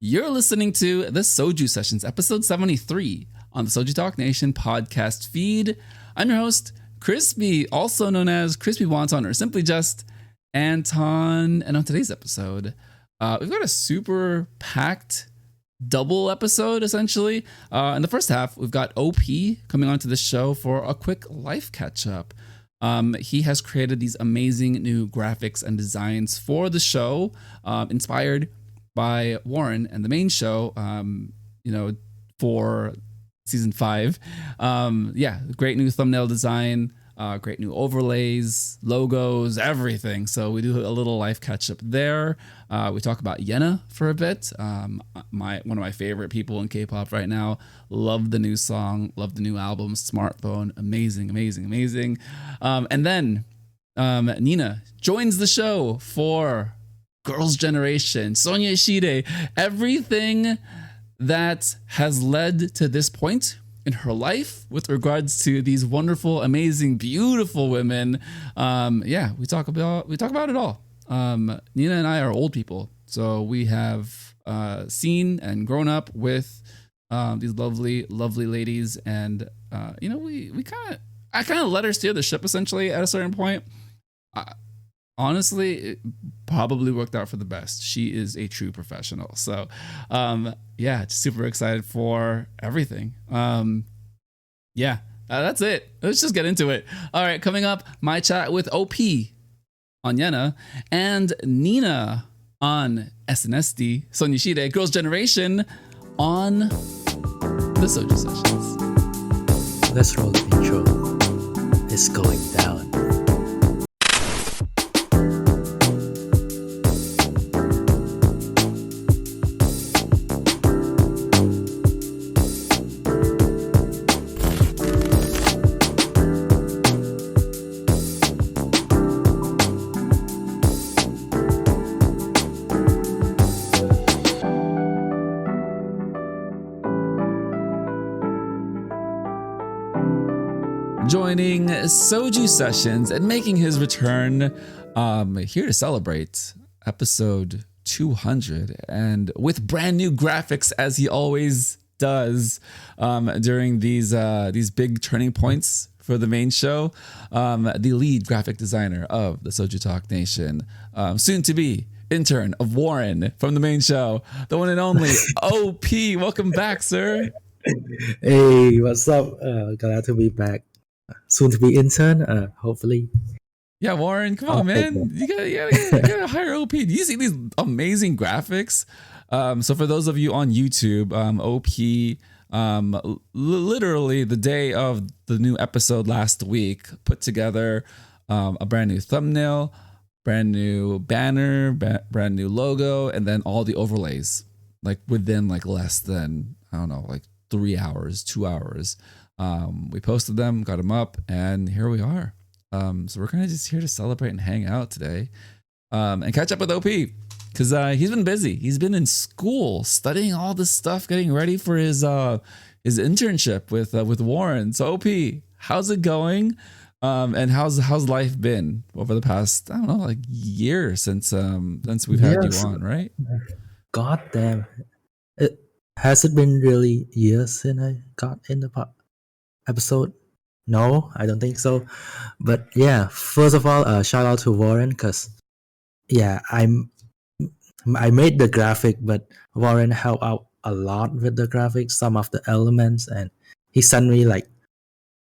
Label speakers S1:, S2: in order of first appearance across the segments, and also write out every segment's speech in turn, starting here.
S1: You're listening to the Soju Sessions, episode 73 on the Soju Talk Nation podcast feed. I'm your host, Crispy, also known as Crispy Wonton or simply just Anton. And on today's episode, we've got a super packed double episode, essentially. In the first half, we've got OP coming onto the show for a quick life catch-up. He has created these amazing new graphics and designs for the show, inspired by Warren and the main show, for season 5. Great new thumbnail design, great new overlays, logos, everything. So we do a little life catch up there. We talk about Yena for a bit. One of my favorite people in K-pop right now. Love the new song, love the new album, Smartphone. Amazing. And then Yena joins the show for Girls' Generation, Sonia Shide, everything that has led to this point in her life with regards to these wonderful, amazing, beautiful women. We talk about it all. Yena and I are old people, so we have seen and grown up with these lovely ladies, and I kind of let her steer the ship essentially at a certain point. Honestly, it probably worked out for the best. She is a true professional. So, super excited for everything. That's it. Let's just get into it. All right, coming up, my chat with OP on Yena and Nina on SNSD, Sonia Shide, Girls' Generation on the Soju Sessions.
S2: Let's roll the intro. It's going down.
S1: Joining Soju Sessions and making his return here to celebrate episode 200 and with brand new graphics as he always does during these big turning points for the main show. The lead graphic designer of the Soju Talk Nation, soon to be intern of Warren from the main show, the one and only OP. Welcome back, sir.
S2: Hey, what's up? Glad to be back. Soon to be intern, hopefully.
S1: Yeah, Warren, come on, man. You gotta hire OP. Do you see these amazing graphics? So for those of you on YouTube, OP, literally the day of the new episode last week, put together a brand new thumbnail, brand new banner, brand new logo, and then all the overlays, like within less than, 3 hours, 2 hours. We posted them, got them up, and here we are. So we're kind of just here to celebrate and hang out today, and catch up with OP because he's been busy. He's been in school studying all this stuff, getting ready for his internship with Warren. So OP, how's it going? And how's life been over the past year since we've had you on, right?
S2: God damn, has it been really years since I got in the episode? No, I don't think so. But yeah, first of all, shout out to Warren because I made the graphic, but Warren helped out a lot with the graphics, some of the elements, and he sent me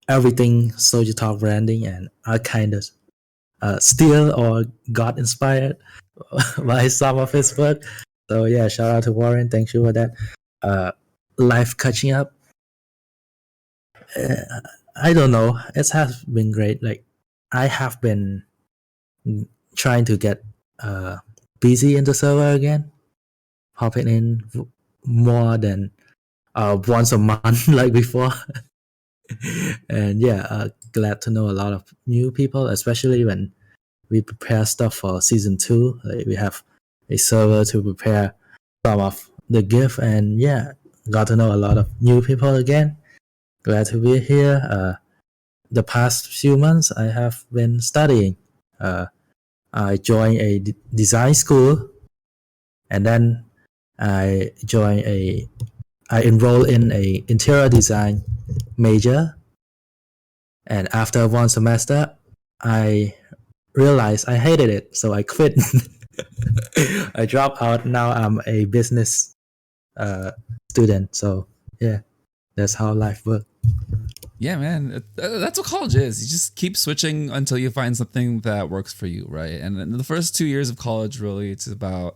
S2: everything Soju Talk branding, and I kind of steal or got inspired by some of his work. So yeah, shout out to Warren. Thank you for that. Life catching up. I don't know. It has been great. I have been trying to get busy in the server again, hopping in more than once a month like before. And glad to know a lot of new people, especially when we prepare stuff for season 2. We have a server to prepare some of the gift, and got to know a lot of new people again. Glad to be here. The past few months, I have been studying. I joined a design school, and then I enrolled in a interior design major, and after one semester, I realized I hated it, so I quit. I dropped out. Now I'm a business student. So yeah, that's how life works.
S1: Yeah, man, that's what college is. You just keep switching until you find something that works for you, right? And in the first 2 years of college, really, it's about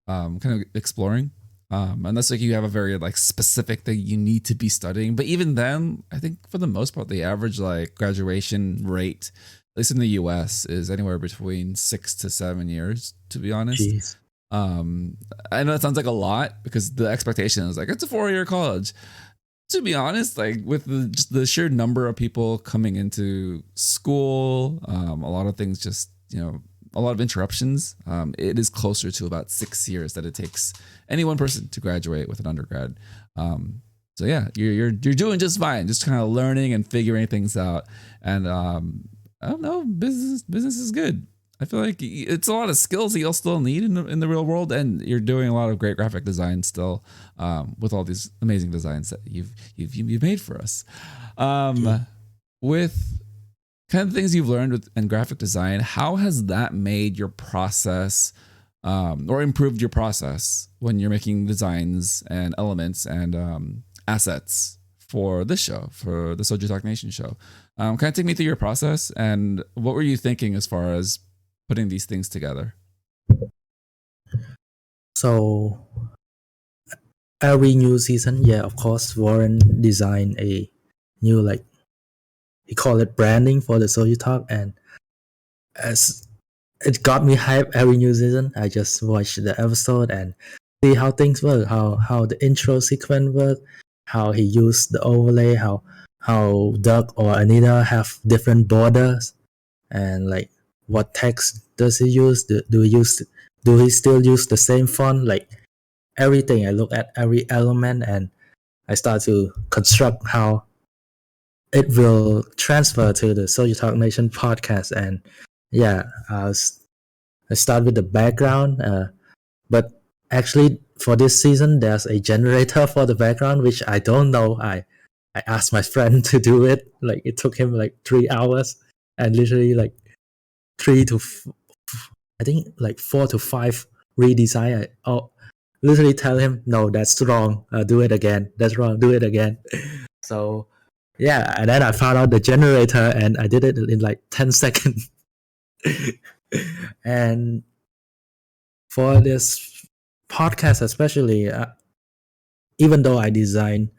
S1: kind of exploring. Unless like you have a very like specific thing you need to be studying. But even then, I think for the most part, the average like graduation rate, at least in the US, is anywhere between 6 to 7 years, to be honest.
S2: Jeez.
S1: I know it sounds like a lot because the expectation is like it's a 4-year college. To be honest, like with just the sheer number of people coming into school, a lot of things just, a lot of interruptions. It is closer to about 6 years that it takes any one person to graduate with an undergrad. So yeah, you're doing just fine, just kind of learning and figuring things out. And I don't know, business is good. I feel like it's a lot of skills that you'll still need in the real world, and you're doing a lot of great graphic design still, with all these amazing designs that you've made for us. With kind of things you've learned in graphic design, how has that made your process, or improved your process when you're making designs and elements and assets for this show, for the Soju Talk Nation show? Kind of take me through your process and what were you thinking as far as putting these things together?
S2: So every new season, yeah, of course, Warren designed a new, like, he called it branding for the Soju Talk, and as it got me hyped every new season, I just watch the episode and see how things work, how the intro sequence work, how he used the overlay, how Doug or Anita have different borders, and like what text does he use? Do he still use the same font? Like everything, I look at every element and I start to construct how it will transfer to the Soju Talk Nation podcast. And yeah, I start with the background, but actually for this season there's a generator for the background which I don't know. I asked my friend to do it. Like it took him like 3 hours, and literally like I think like 4 to 5 redesign. Literally tell him, no, that's wrong. Do it again. That's wrong. Do it again. So yeah, and then I found out the generator, and I did it in like 10 seconds. And for this podcast, especially, even though I design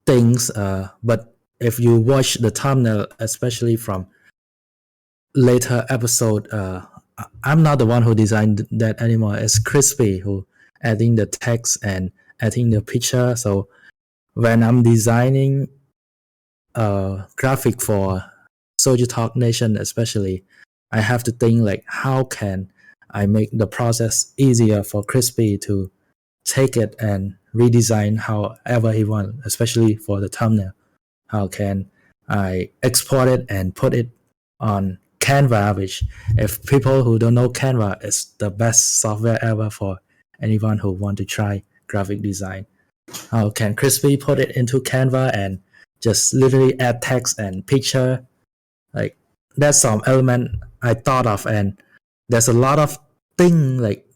S2: things, but if you watch the thumbnail, especially from later episode, I'm not the one who designed that anymore. It's Crispy who adding the text and adding the picture. So when I'm designing graphic for Soju Talk Nation, especially, I have to think like how can I make the process easier for Crispy to take it and redesign however he wants, especially for the thumbnail. How can I export it and put it on Canva, which if people who don't know, Canva is the best software ever for anyone who want to try graphic design. How can Crispy put it into Canva and just literally add text and picture? Like that's some element I thought of, and there's a lot of thing like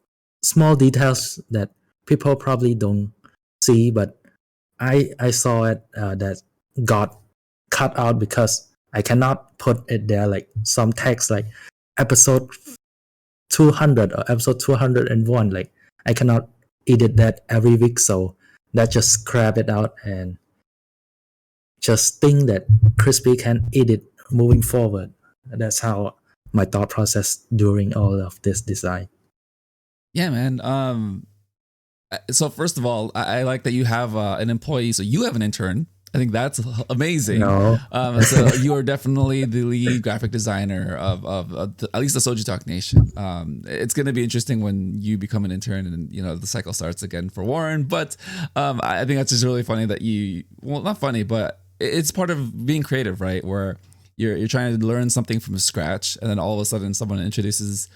S2: small details that people probably don't see, but I saw it that got cut out because I cannot put it there like some text like episode 200 or episode 201. Like I cannot edit that every week, so that just scrap it out and just think that Crispy can edit moving forward. That's how my thought process during all of this design.
S1: Yeah, man. So first of all, I like that you have an employee. So you have an intern. I think that's amazing.
S2: No.
S1: So you are definitely the lead graphic designer of at least the Soju Talk Nation. It's going to be interesting when you become an intern and the cycle starts again for Warren. But I think that's just really funny that not funny, but it's part of being creative, right? Where you're trying to learn something from scratch, and then all of a sudden someone introduces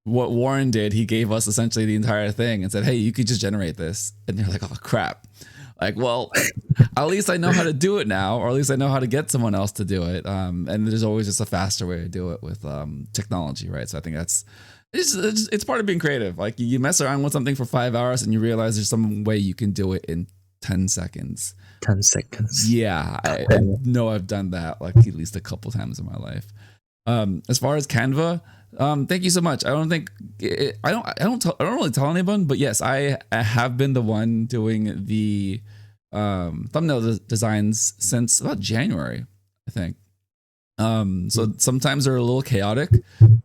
S1: what Warren did, he gave us essentially the entire thing and said, "Hey, you could just generate this." And you're like, "Oh crap!" Like, well, at least I know how to do it now, or at least I know how to get someone else to do it. And there's always just a faster way to do it with technology, right? So I think it's part of being creative. Like you mess around with something for 5 hours and you realize there's some way you can do it in 10 seconds.
S2: 10 seconds.
S1: Yeah, I know I've done that like at least a couple times in my life. As far as Canva, thank you so much. I don't really tell anyone, but yes, I have been the one doing the thumbnail designs since about January, I think. So sometimes they're a little chaotic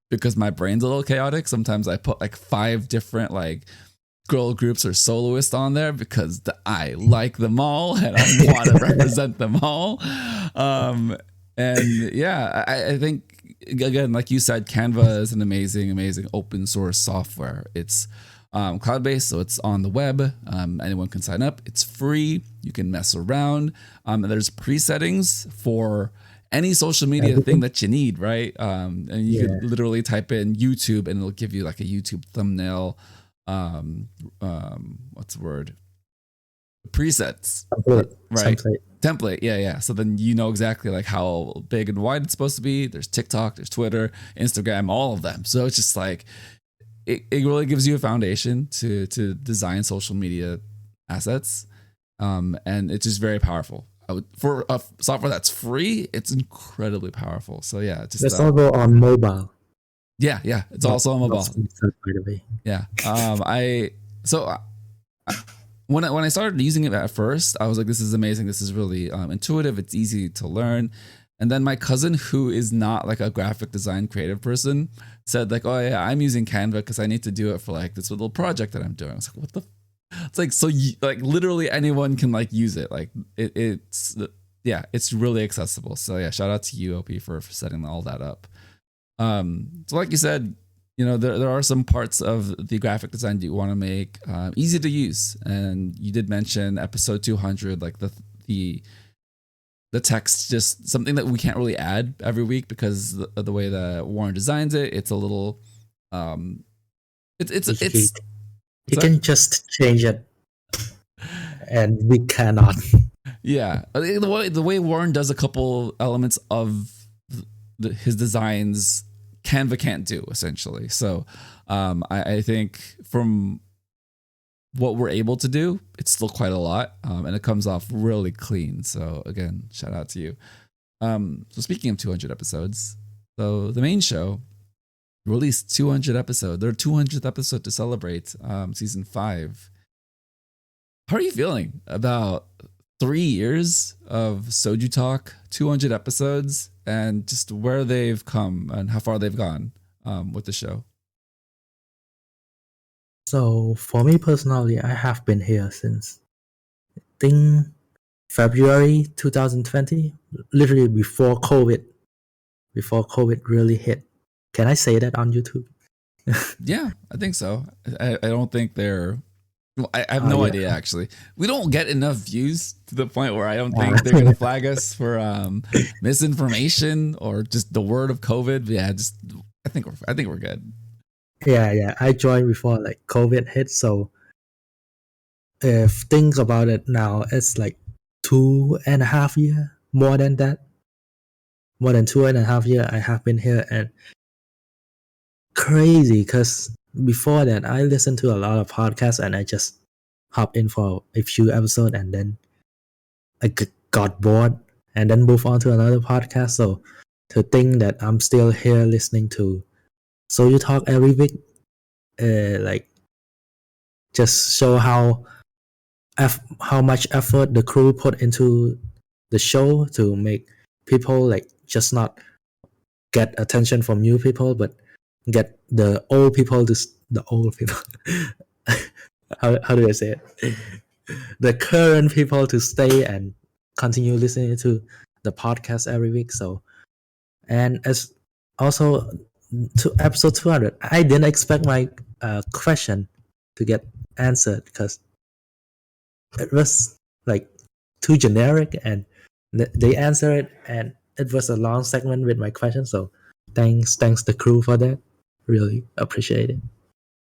S1: because my brain's a little chaotic. Sometimes I put like 5 different like girl groups or soloists on there because I like them all and I want to represent them all. And yeah, I think again, like you said, Canva is an amazing open source software. It's cloud-based, so it's on the web. Anyone can sign up. It's free. You can mess around. And there's pre-settings for any social media thing that you need, right? And you can literally type in YouTube and it'll give you like a YouTube thumbnail. What's the word? Presets.
S2: Template.
S1: Right. Template. Yeah. So then you know exactly like how big and wide it's supposed to be. There's TikTok, there's Twitter, Instagram, all of them. So it's just like it really gives you a foundation to design social media assets. And it's just very powerful. For a software that's free, it's incredibly powerful. So yeah, just
S2: it's also on mobile.
S1: Yeah, it's also on mobile. Yeah. When I started using it at first, I was like, this is amazing. This is really intuitive. It's easy to learn. And then my cousin, who is not like a graphic design creative person, said like, oh yeah, I'm using Canva because I need to do it for like this little project that I'm doing. I was like, what the? It's like, so like literally anyone can like use it. Like it's really accessible. So yeah, shout out to you, OP, for setting all that up. So like you said, you know, there are some parts of the graphic design that you want to make easy to use. And you did mention episode 200, like the text, just something that we can't really add every week because the way that Warren designs it, it's a little,
S2: you can just change it and we cannot.
S1: Yeah. The way Warren does a couple elements of his designs, Canva can't do essentially. So I think from what we're able to do, it's still quite a lot, and it comes off really clean. So again, shout out to you. So speaking of 200 episodes, so the main show released 200 episodes. Their 200th episode to celebrate season 5. How are you feeling about 3 years of Soju Talk, 200 episodes, and just where they've come and how far they've gone with the show?
S2: So for me personally, I have been here since I think February 2020, literally before COVID really hit. Can I say that on YouTube?
S1: Yeah, I think so. I don't think they're... Well, I have no idea, actually. We don't get enough views to the point where I don't think they're going to flag us for misinformation or just the word of COVID. But yeah, I think we're good.
S2: Yeah. I joined before like COVID hit. So if think about it now, it's like 2.5 years, more than 2.5 years I have been here, and crazy because before that I listened to a lot of podcasts and I just hop in for a few episodes and then I got bored and then move on to another podcast. So to think that I'm still here listening to Soju Talk every week, like just show how much effort the crew put into the show to make people like just not get attention from new people, but get the old people how do I say it? The current people to stay and continue listening to the podcast every week. So, and as also to episode 200, I didn't expect my question to get answered because it was like too generic, and they answered it, and it was a long segment with my question. So, thanks the crew for that. really appreciate it.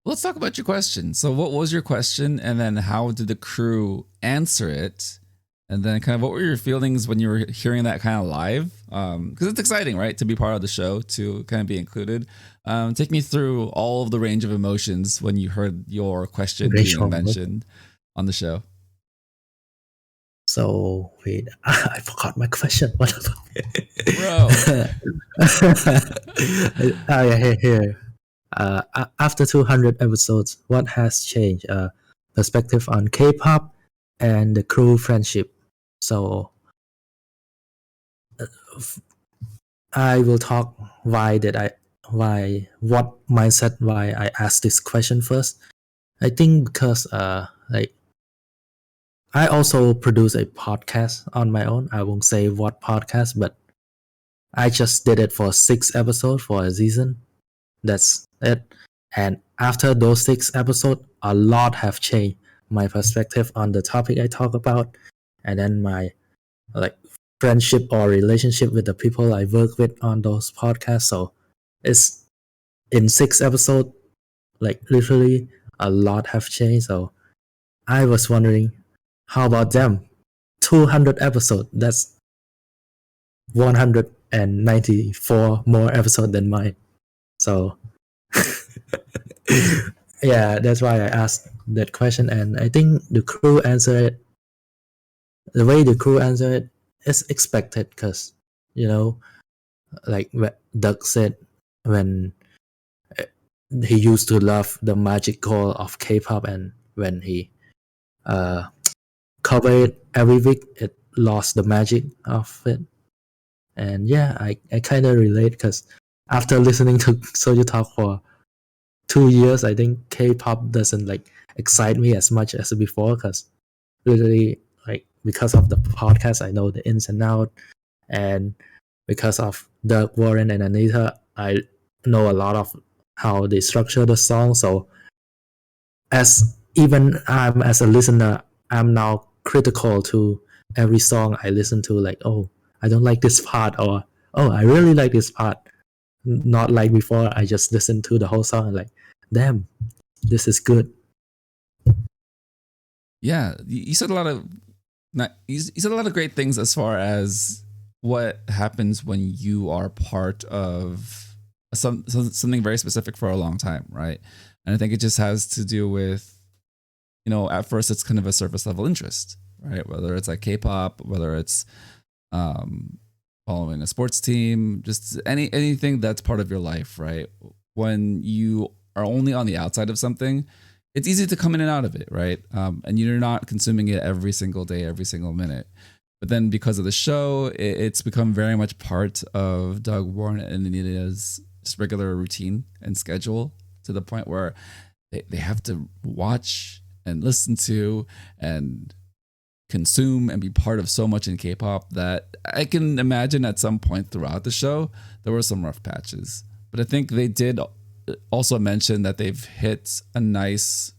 S1: Let's talk about your question. So, what was your question, and then how did the crew answer it? And then, kind of, what were your feelings when you were hearing that kind of live? Because it's exciting, right, to be part of the show, to kind of be included. Take me through all of the range of emotions when you heard your question being mentioned on the show.
S2: So wait, I forgot my question. What
S1: Bro.
S2: Yeah, here. After 200 episodes, what has changed? Perspective on K-pop and the crew friendship. So I will talk what mindset, why I asked this question first. I think because like I also produce a podcast on my own. I won't say what podcast, but I just did it for 6 episodes for a season. That's it. And after those 6 episodes, a lot have changed. My perspective on the topic I talk about, and then my like friendship or relationship with the people I work with on those podcasts. So it's in 6 episodes, like literally a lot have changed. So I was wondering, how about them? 200 episodes. That's 194 more episodes than mine. So yeah, that's why I asked that question. And I think the crew answered it. The way the crew answered it is expected because, you know, like Doug said, when he used to love the magic core of K-pop, and when he covered it every week, it lost the magic of it. And yeah, I kind of relate because after listening to Soju Talk for 2 years, I think K-pop doesn't like excite me as much as before because literally like because of the podcast, I know the ins and out, and because of Doug, Warren, and Anita, I know a lot of how they structure the song. So as even I'm as a listener, I'm now critical to every song I listen to. Like, oh, I don't like this part, or oh, I really like this part. Not like before, I just listen to the whole song and like, damn, this is good.
S1: Yeah, you said a lot of you said a lot of great things as far as what happens when you are part of something very specific for a long time, right? And I think it just has to do with, you know, at first it's kind of a surface level interest, right? Whether it's like K-pop, whether it's following a sports team, just anything that's part of your life, right? When you are only on the outside of something, it's easy to come in and out of it, right? And you're not consuming it every single day, every single minute. But then because of the show, it's become very much part of Doug, Warren, and Anita's just regular routine and schedule, to the point where they have to watch and listen to and consume and be part of so much in K-pop that I can imagine at some point throughout the show, there were some rough patches. But I think they did also mention that they've hit a nice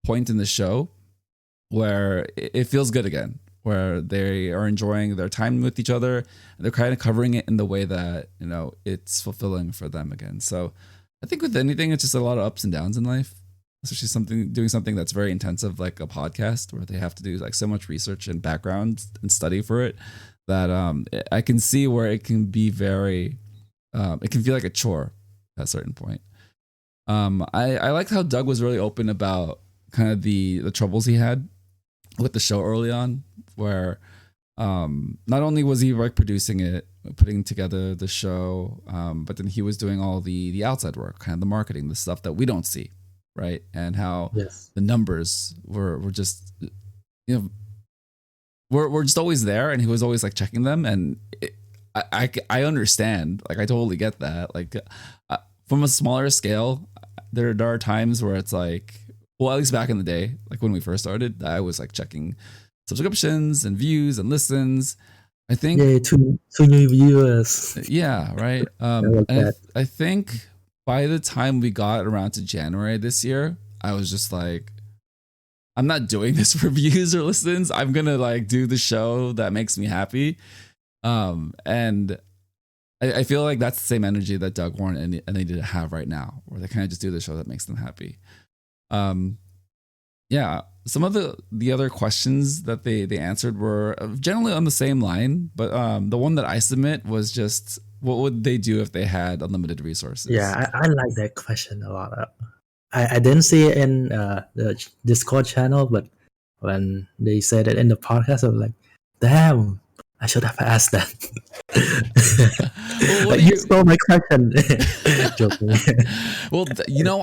S1: point in the show where it feels good again, where they are enjoying their time with each other, and they're kind of covering it in the way that, you know, it's fulfilling for them again. So I think with anything, it's just a lot of ups and downs in life, especially doing something that's very intensive, like a podcast, where they have to do like so much research and background and study for it, that I can see where it can be very, it can feel like a chore at a certain point. I liked how Doug was really open about kind of the troubles he had with the show early on, where not only was he like producing it, putting together the show, but then he was doing all the outside work, kind of the marketing, the stuff that we don't see, right? And how the numbers were just, you know, we're just always there, and he was always like checking them, and I understand, like I totally get that, like from a smaller scale, there are times where it's like, well, at least back in the day, like when we first started, I was like checking subscriptions and views and listens. I think
S2: two new viewers.
S1: Yeah, right. I think by the time we got around to January this year, I was just like, I'm not doing this for views or listens. I'm gonna like do the show that makes me happy. And I feel like that's the same energy that Doug Warren and they did have right now, where they kind of just do the show that makes them happy. Um, yeah, some of the other questions that they answered were generally on the same line, but the one that I submit was just what would they do if they had unlimited resources?
S2: Yeah, I like that question a lot. I didn't see it in the Discord channel, but when they said it in the podcast, I was like, damn, I should have asked that.
S1: Well, what
S2: But
S1: do
S2: you
S1: you?
S2: stole my question. Joking.
S1: Well,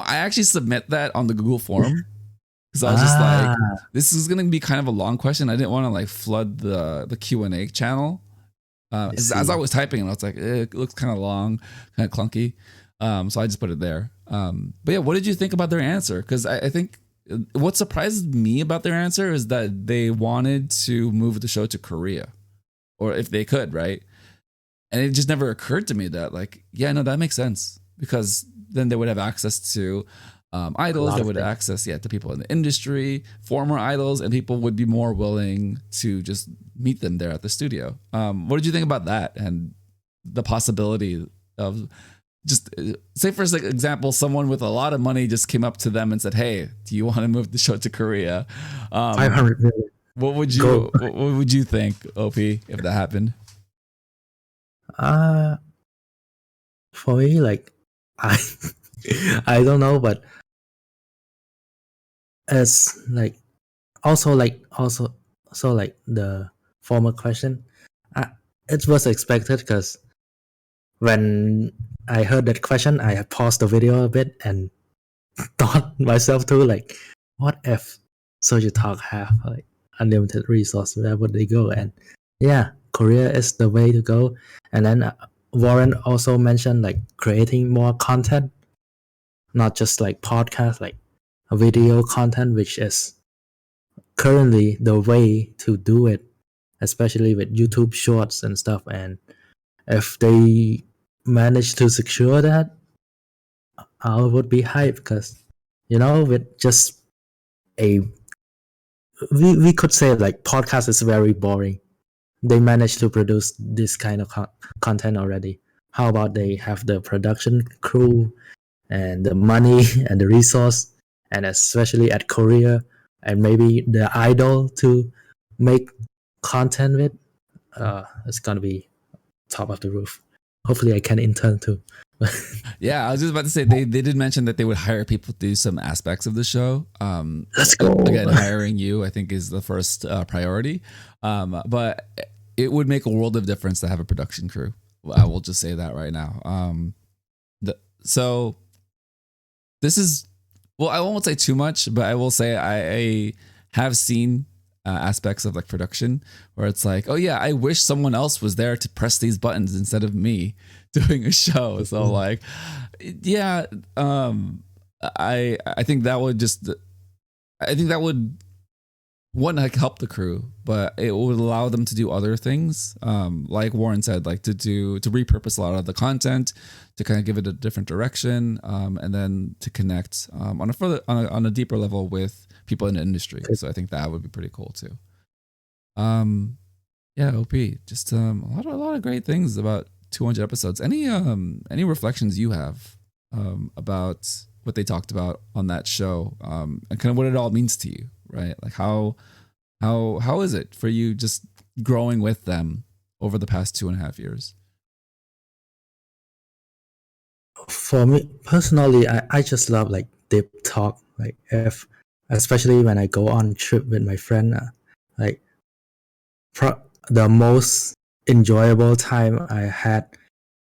S1: I actually submit that on the Google form because I was just
S2: Ah,
S1: like, this is gonna be kind of a long question. I didn't want to like flood the Q&A channel.
S2: I
S1: As I
S2: see.
S1: was typing, I was like, it looks kind of long, kind of clunky. So I just put it there. But yeah, what did you think about their answer? Because I think what surprised me about their answer is that they wanted to move the show to Korea, or if they could, right? And it just never occurred to me that, like, yeah, no, that makes sense because then they would have access to
S2: A
S1: idols.
S2: lot
S1: They
S2: of
S1: would have
S2: things.
S1: access, yeah, to people in the industry, former idols, and people would be more willing to just meet them there at the studio. What did you think about that and the possibility of just say for example, someone with a lot of money just came up to them and said, "Hey, do you want to move the show to Korea?" Um,
S2: 500 million. Go.
S1: what would you think, OP, if that happened?
S2: Uh, for me, like, I, I don't know, but as like, also, so like the former question, uh, it was expected because when I heard that question, I had paused the video a bit and thought myself too, like, what if Soju Talk have like unlimited resource? Where would they go? And yeah, Korea is the way to go. And then Warren also mentioned like creating more content, not just like podcast, like video content, which is currently the way to do it, especially with YouTube Shorts and stuff. And if they manage to secure that, I would be hyped because with just a we could say like podcast is very boring. They managed to produce this kind of content already. How about they have the production crew and the money and the resource, and especially at Korea, and maybe the idol to make content with? It's gonna be top of the roof. Hopefully, I can intern too.
S1: Yeah, I was just about to say they did mention that they would hire people to do some aspects of the show.
S2: Let's go.
S1: Again, hiring you, I think, is the first priority. But it would make a world of difference to have a production crew. I will just say that right now. So this is, well, I won't say too much, but I will say I have seen aspects of like production where it's like, oh yeah, I wish someone else was there to press these buttons instead of me doing a show. So like, yeah, I think that would just, I think that would one, like, help the crew, but it would allow them to do other things. Like Warren said, like to repurpose a lot of the content, to kind of give it a different direction, and then to connect on a further on a deeper level with people in the industry. So I think that would be pretty cool too. Yeah, OP, just a lot of great things about 200 episodes. Any reflections you have about what they talked about on that show, and kind of what it all means to you, right? Like how is it for you just growing with them over the past 2.5 years?
S2: For me personally, I just love like deep talk. Like if especially when I go on trip with my friend, like the most enjoyable time I had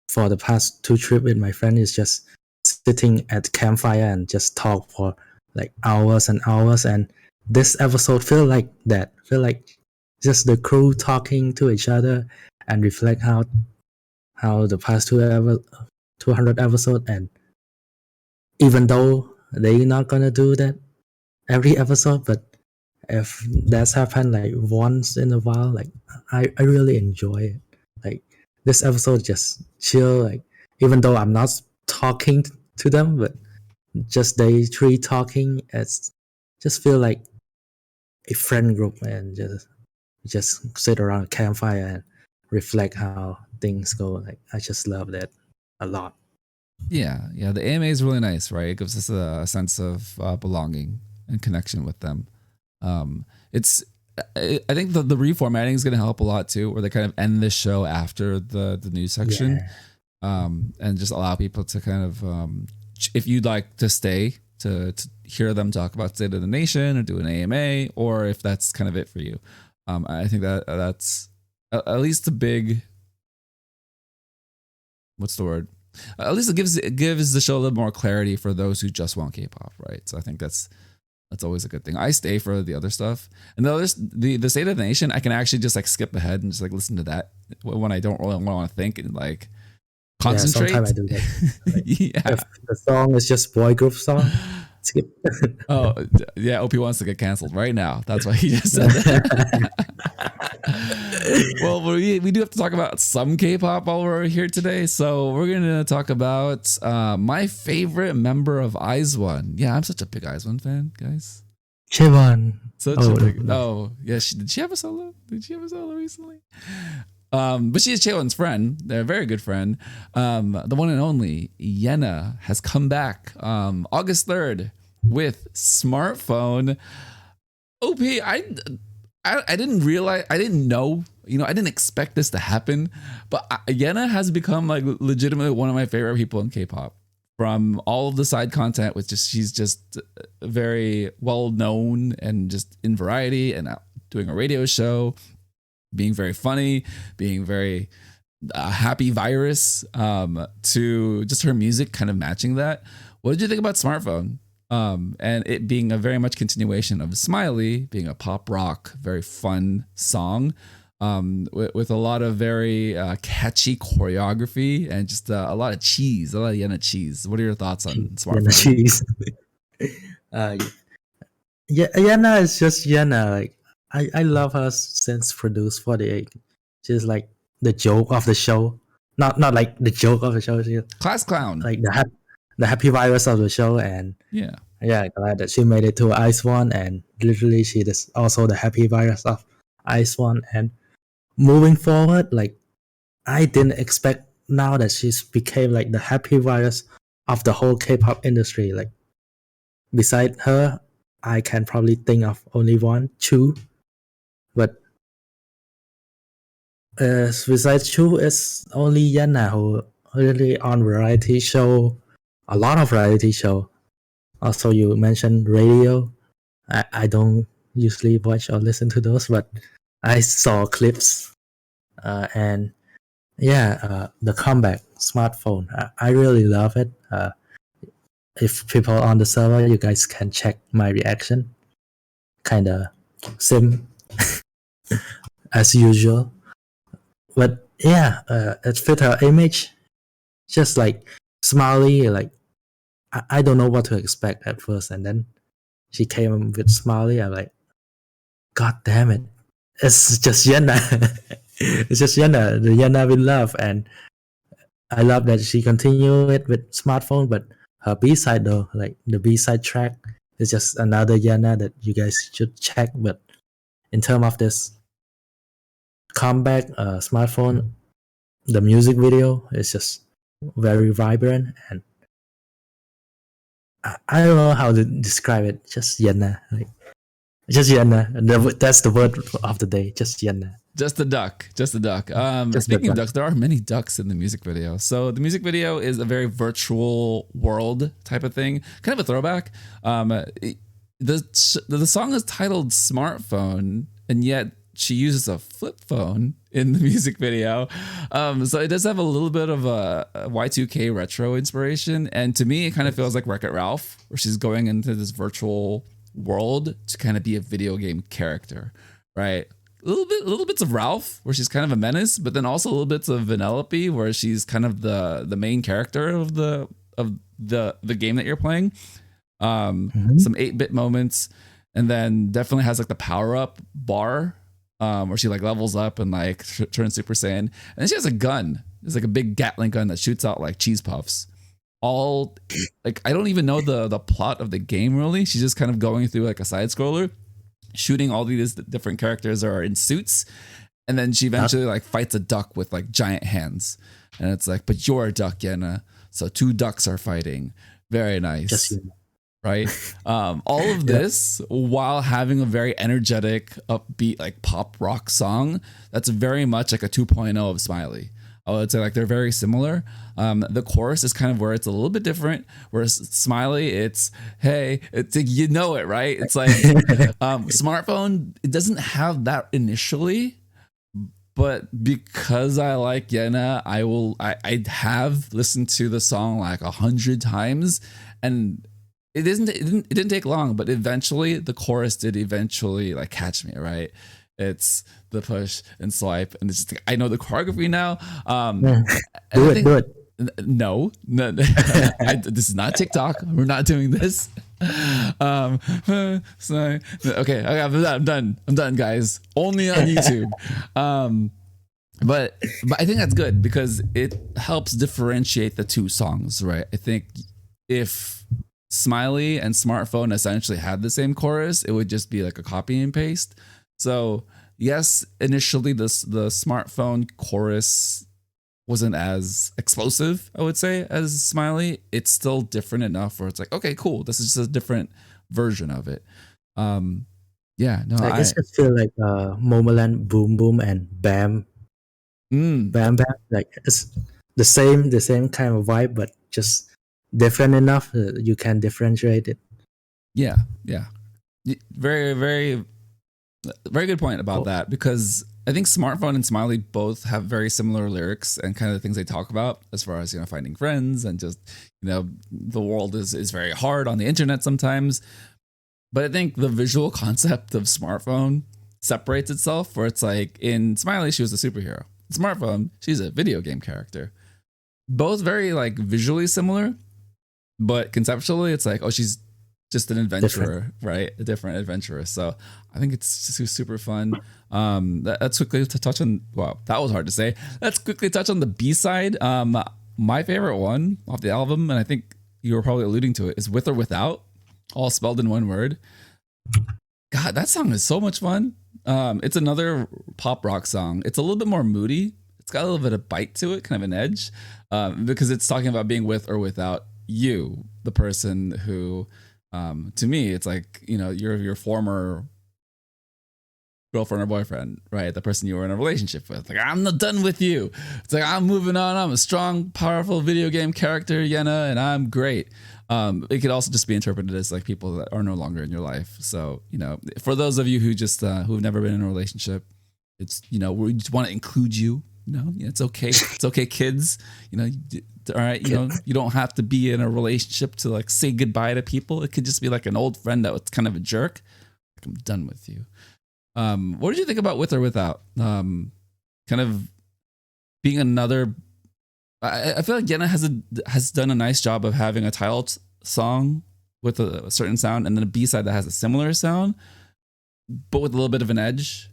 S2: for the past two trips with my friend is just sitting at campfire and just talk for like hours and hours. And this episode feel like that. Feel like just the crew talking to each other and reflect how the past 200 episode. And even though they're not gonna do that every episode, but if that's happened like once in a while, like I really enjoy it. Like this episode just chill, like even though I'm not talking to them, but just they three talking, it's just feel like a friend group and just sit around a campfire and reflect how things go. Like I just love that a lot.
S1: Yeah, yeah. The AMA is really nice, right? It gives us a sense of belonging and connection with them. It's I think the reformatting is going to help a lot too, where they kind of end the show after the news section, and just allow people to kind of, if you'd like to stay to hear them talk about State of the Nation or do an AMA, or if that's kind of it for you. I think that's at least a big, what's the word? At least it gives the show a little more clarity for those who just want K-pop, right? So I think that's always a good thing. I stay for the other stuff, and the State of the Nation, I can actually just like skip ahead and just like listen to that when I don't really want to think and like concentrate.
S2: Yeah, sometimes I do that. Like,
S1: yeah,
S2: if the song is just boy group song, skip.
S1: Oh yeah, OP wants to get canceled right now. That's why he just said that. Well, we do have to talk about some K-pop while we're here today. So we're gonna talk about my favorite member of IZ*ONE. Yeah, I'm such a big IZ*ONE fan, guys.
S2: Chaewon.
S1: Yeah. Did she have a solo? Did she have a solo recently? But she is Chaewon's friend. They're a very good friend. The one and only Yena has come back August 3rd with Smartphone. OP, I didn't realize, I didn't know, I didn't expect this to happen, but Yena has become like legitimately one of my favorite people in K-pop. From all of the side content, she's just very well known and just in Variety and doing a radio show, being very funny, being very happy virus, to just her music kind of matching that. What did you think about Smartphone? And it being a very much continuation of Smiley, being a pop rock, very fun song, with a lot of very catchy choreography and just a lot of cheese, a lot of Yena cheese. What are your thoughts on Smartphone?
S2: Yena cheese. Yena is just Yena. Like I love her since Produce 48. She's like the joke of the show. Not like the joke of the show. She's
S1: class clown.
S2: Like the happy virus of the show, and glad that she made it to IZ*ONE, and literally she is also the happy virus of IZ*ONE. And moving forward, like I didn't expect now that she's became like the happy virus of the whole K-pop industry. Like beside her, I can probably think of only two, but besides Chu, it's only Yena who really on variety show, a lot of variety show. Also, you mentioned radio. I don't usually watch or listen to those, but I saw clips. And the comeback Smartphone. I really love it. If people on the server, you guys can check my reaction. Kinda sim as usual. But it fit her image. Just like Smiley, like I don't know what to expect at first, and then she came with Smiley. I'm like, God damn it! It's just Yena. It's just Yena, the Yena we love, and I love that she continued it with Smartphone. But her B-side though, like the B-side track, is just another Yena that you guys should check. But in terms of this comeback, Smartphone, the music video is just very vibrant, and I don't know how to describe it. Just Yena, like just Yena. That's the word of the day. Just Yena.
S1: Just a duck. Speaking of ducks, there are many ducks in the music video. So the music video is a very virtual world type of thing, kind of a throwback. The song is titled Smartphone, and yet she uses a flip phone in the music video. So it does have a little bit of a Y2K retro inspiration. And to me, it kind of feels like Wreck-It Ralph, where she's going into this virtual world to kind of be a video game character, right? Little bits of Ralph, where she's kind of a menace, but then also little bits of Vanellope, where she's kind of the main character of the game that you're playing. Some 8-bit moments, and then definitely has like the power up bar, where she like levels up and like turns Super Saiyan, and then she has a gun. It's like a big Gatling gun that shoots out like cheese puffs. All like I don't even know the plot of the game really. She's just kind of going through like a side scroller, shooting all these different characters that are in suits, And then she eventually like fights a duck with like giant hands. And it's like, but you're a duck, Yena. So two ducks are fighting. Very nice.
S2: Just you.
S1: Right? All of this while having a very energetic, upbeat, like pop rock song that's very much like a 2.0 of Smiley. I would say like they're very similar. The chorus is kind of where it's a little bit different. Whereas Smiley, it's hey, it's you know it, right? It's like Smartphone. It doesn't have that initially, but because I like Yena, I have listened to the song like 100 times, and it didn't take long, but eventually the chorus did eventually like catch me, right? It's the push and swipe, and it's just, I know the choreography now.
S2: Do it.
S1: No, this is not TikTok. We're not doing this. So, okay, I'm done, guys. Only on YouTube. But I think that's good because it helps differentiate the two songs, right? I think if Smiley and Smartphone essentially had the same chorus, it would just be like a copy and paste. So yes, initially the Smartphone chorus wasn't as explosive, I would say, as Smiley. It's still different enough where it's like, okay, cool. This is just a different version of it. Yeah, no,
S2: I guess I feel like Momoland, Boom Boom, and Bam, Bam Bam. Like it's the same kind of vibe, but just different enough that you can differentiate it.
S1: Yeah. Very, very, very good point about that, because I think Smartphone and Smiley both have very similar lyrics and kind of the things they talk about as far as, finding friends and just, the world is very hard on the internet sometimes. But I think the visual concept of Smartphone separates itself, where it's like in Smiley, she was a superhero. In Smartphone, she's a video game character. Both very like visually similar, but conceptually it's like, oh, she's just an adventurer, right? A different adventurer. So I think it's just super fun. Let's quickly touch on, wow, that was hard to say. Let's quickly touch on the B-side. My favorite one off the album, and I think you were probably alluding to it, is With or Without, all spelled in one word. God, that song is so much fun. It's another pop rock song. It's a little bit more moody. It's got a little bit of bite to it, kind of an edge, because it's talking about being with or without you, the person who, to me, it's like, your former girlfriend or boyfriend, right? The person you were in a relationship with. Like, I'm not done with you. It's like, I'm moving on. I'm a strong, powerful video game character, Yena, and I'm great. It could also just be interpreted as like people that are no longer in your life. So, for those of you who just, who've never been in a relationship, it's, we just want to include you. It's okay. It's okay, kids. All right. You don't have to be in a relationship to like say goodbye to people. It could just be like an old friend that was kind of a jerk. Like, I'm done with you. What did you think about With or Without? Kind of being another. I feel like Yena has done a nice job of having a title song with a certain sound, and then a B-side that has a similar sound, but with a little bit of an edge.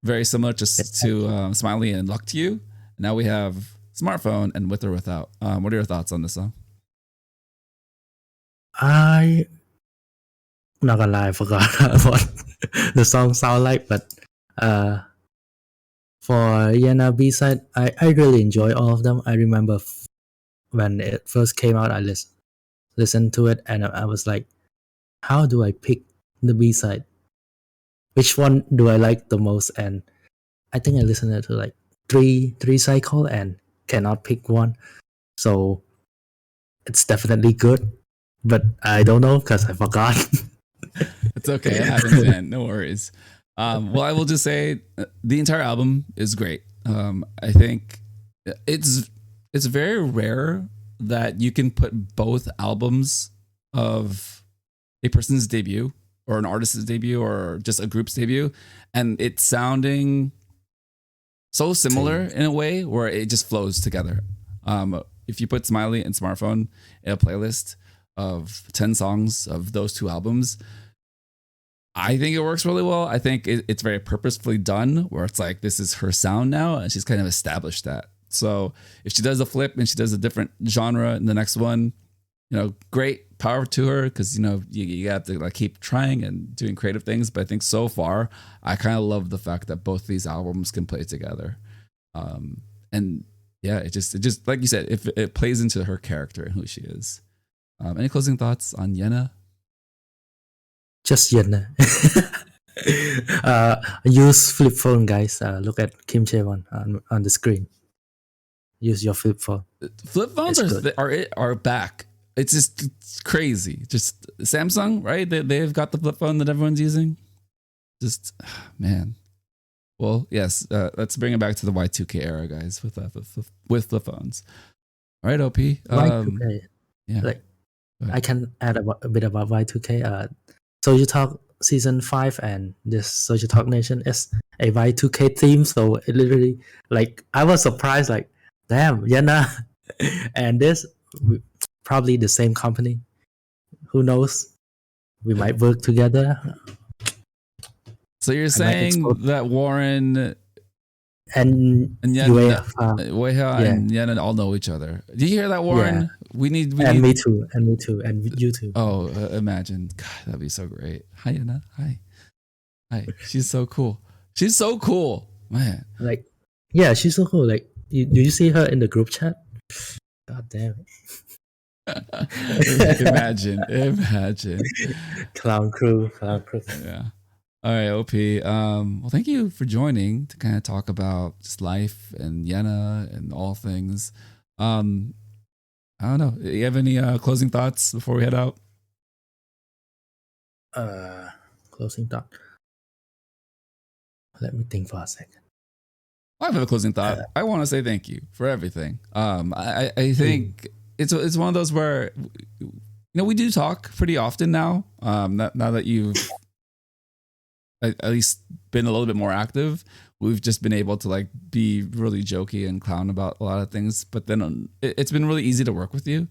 S1: Very similar just to Smiley and Luck to You. Now we have Smartphone and With or Without. What are your thoughts on this song?
S2: I'm not gonna lie, I forgot what the song sound like, but for Yena B-side, I really enjoy all of them. I remember when it first came out, I listened to it and I was like, how do I pick the B-side? Which one do I like the most? And I think I listened to like three cycle and cannot pick one. So it's definitely good, but I don't know because I forgot.
S1: It's okay. It happens, man. No worries. Well, I will just say the entire album is great. I think it's very rare that you can put both albums of a person's debut or an artist's debut or just a group's debut, and it's sounding so similar in a way where it just flows together. If you put Smiley and Smartphone in a playlist of 10 songs of those two albums, I think it works really well. I think it's very purposefully done, where it's like, this is her sound now, and she's kind of established that. So if she does a flip and she does a different genre in the next one, great. power to her, because you have to like keep trying and doing creative things. But I think so far, I kind of love the fact that both these albums can play together. And yeah, it just like you said, if it plays into her character and who she is. Any closing thoughts on Yena?
S2: Just Yena. Use flip phone, guys. Look at Kim Chae-won on the screen. Use your flip phone.
S1: Flip phones are back. It's crazy. Just Samsung, right? They've got the flip phone that everyone's using. Just man. Well, yes. Let's bring it back to the Y2K era, guys, with flip phones. All right, OP.
S2: Y2K.
S1: Yeah.
S2: Like, I can add a bit about Y2K. Soju Talk season 5 and this Soju Talk Nation is a Y2K theme. So it literally, like, I was surprised, like, damn, Yena and this probably the same company. Who knows? We might work together.
S1: So you're saying that Warren
S2: and
S1: Yena, and Yena all know each other. Do you hear that, Warren?
S2: Yeah.
S1: We need
S2: me too, and you too.
S1: Oh, imagine. God, that'd be so great. Hi, Yena. Hi. She's so cool. She's so cool, man.
S2: Like, yeah, she's so cool. Like, do you see her in the group chat? God damn
S1: it. Imagine.
S2: Clown crew.
S1: Yeah. All right, OP. Well, thank you for joining to kind of talk about just life and Yena and all things. I don't know. You have any closing thoughts before we head out?
S2: Closing thought. Let me think for a second.
S1: I have a closing thought. I want to say thank you for everything. I think it's one of those where we do talk pretty often now. Now that you've at least been a little bit more active, we've just been able to like be really jokey and clown about a lot of things. But then it's been really easy to work with you.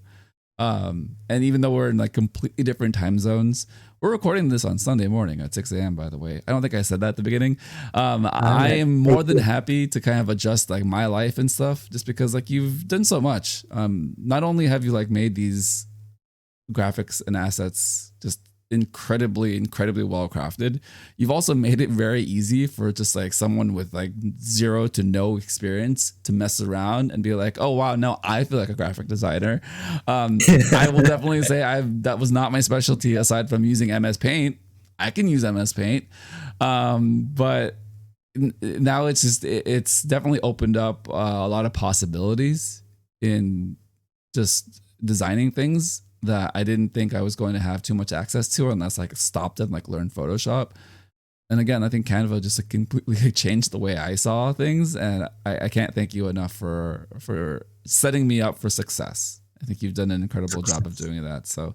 S1: And even though we're in like completely different time zones, we're recording this on Sunday morning at 6 a.m. by the way. I don't think I said that at the beginning. I am more than happy to kind of adjust like my life and stuff, just because like you've done so much. Not only have you like made these graphics and assets just incredibly well crafted, you've also made it very easy for just like someone with like zero to no experience to mess around and be like, oh wow, now I feel like a graphic designer. I will definitely say that was not my specialty aside from using MS Paint. I can use MS Paint, but now it's definitely opened up a lot of possibilities in just designing things that I didn't think I was going to have too much access to unless like stopped and like learned Photoshop. And again, I think Canva just like completely changed the way I saw things, and I can't thank you enough for setting me up for success. I think you've done an incredible job of doing that. So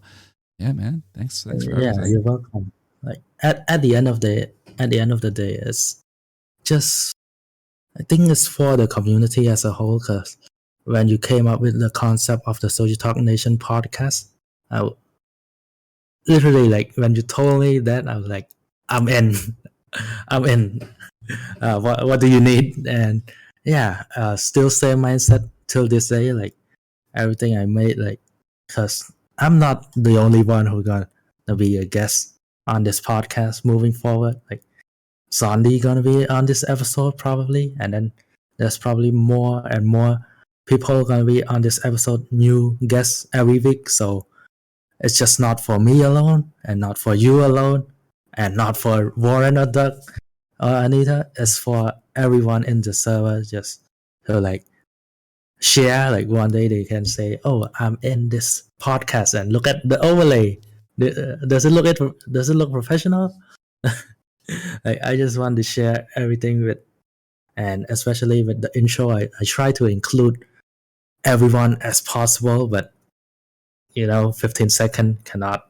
S1: yeah, man, thanks for everything.
S2: Yeah, you're welcome. Like at the end of the day, it's just, I think it's for the community as a whole. Because when you came up with the concept of the Soju Talk Nation podcast, I literally, like, when you told me that, I was like, I'm in. What do you need? And yeah, still same mindset till this day. Like everything I made, like, because I'm not the only one who gonna be a guest on this podcast moving forward. Like Sandy gonna be on this episode probably, and then there's probably more and more people gonna be on this episode, new guests every week. So it's just not for me alone, and not for you alone, and not for Warren or Doug or Anita. It's for everyone in the server, just to like share. Like one day they can say, "Oh, I'm in this podcast," and look at the overlay. Does it look professional? Like, I just want to share everything with, and especially with the intro, I try to include everyone as possible, but 15 seconds cannot.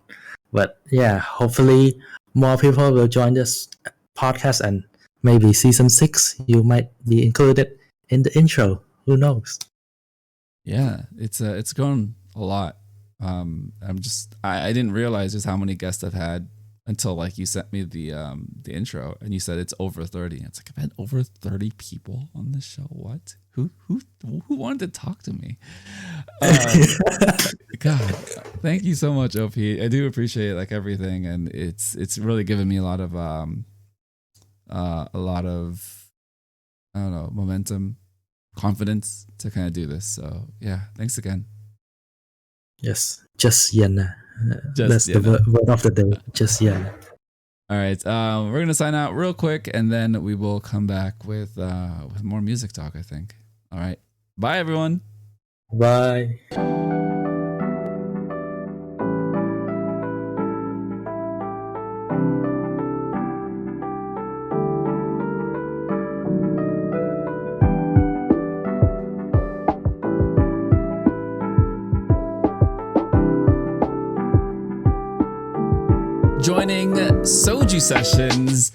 S2: But yeah, hopefully more people will join this podcast, and maybe season 6 you might be included in the intro. Who knows?
S1: Yeah, it's grown a lot. I didn't realize just how many guests I've had until like you sent me the intro and you said it's over 30. It's like, I've had over 30 people on this show. What? who wanted to talk to me? God, thank you so much, OP. I do appreciate like everything, and it's really given me a lot of I don't know, momentum, confidence to kind of do this. So yeah, thanks again.
S2: Yes, just Yena. That's
S1: Yena.
S2: the word of the day. Just Yena.
S1: All right, we're gonna sign out real quick, and then we will come back with more music talk, I think. All right, bye everyone.
S2: Bye.
S1: Joining SojuSessions,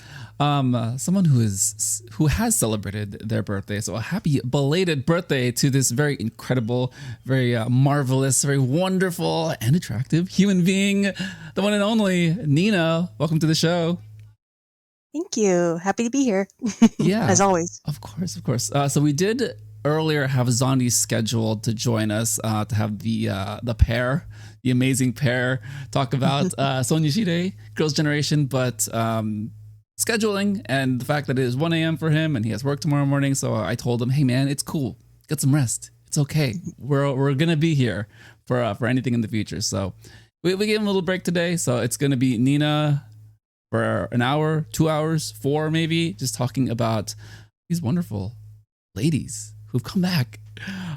S1: someone who has celebrated their birthday. So a happy belated birthday to this very incredible, very marvelous, very wonderful and attractive human being, the one and only Yena. Welcome to the show.
S3: Thank you. Happy to be here.
S1: Yeah,
S3: as always.
S1: Of course. So we did earlier have Zondi scheduled to join us to have the pair, the amazing pair, talk about SojuSessions, Girls' Generation, but scheduling and the fact that it is 1 a.m. for him and he has work tomorrow morning. So I told him, hey man, it's cool. Get some rest. It's okay. We're gonna be here for anything in the future. So we gave him a little break today. So it's gonna be Yena for an hour, 2 hours, 4 maybe, just talking about these wonderful ladies who've come back.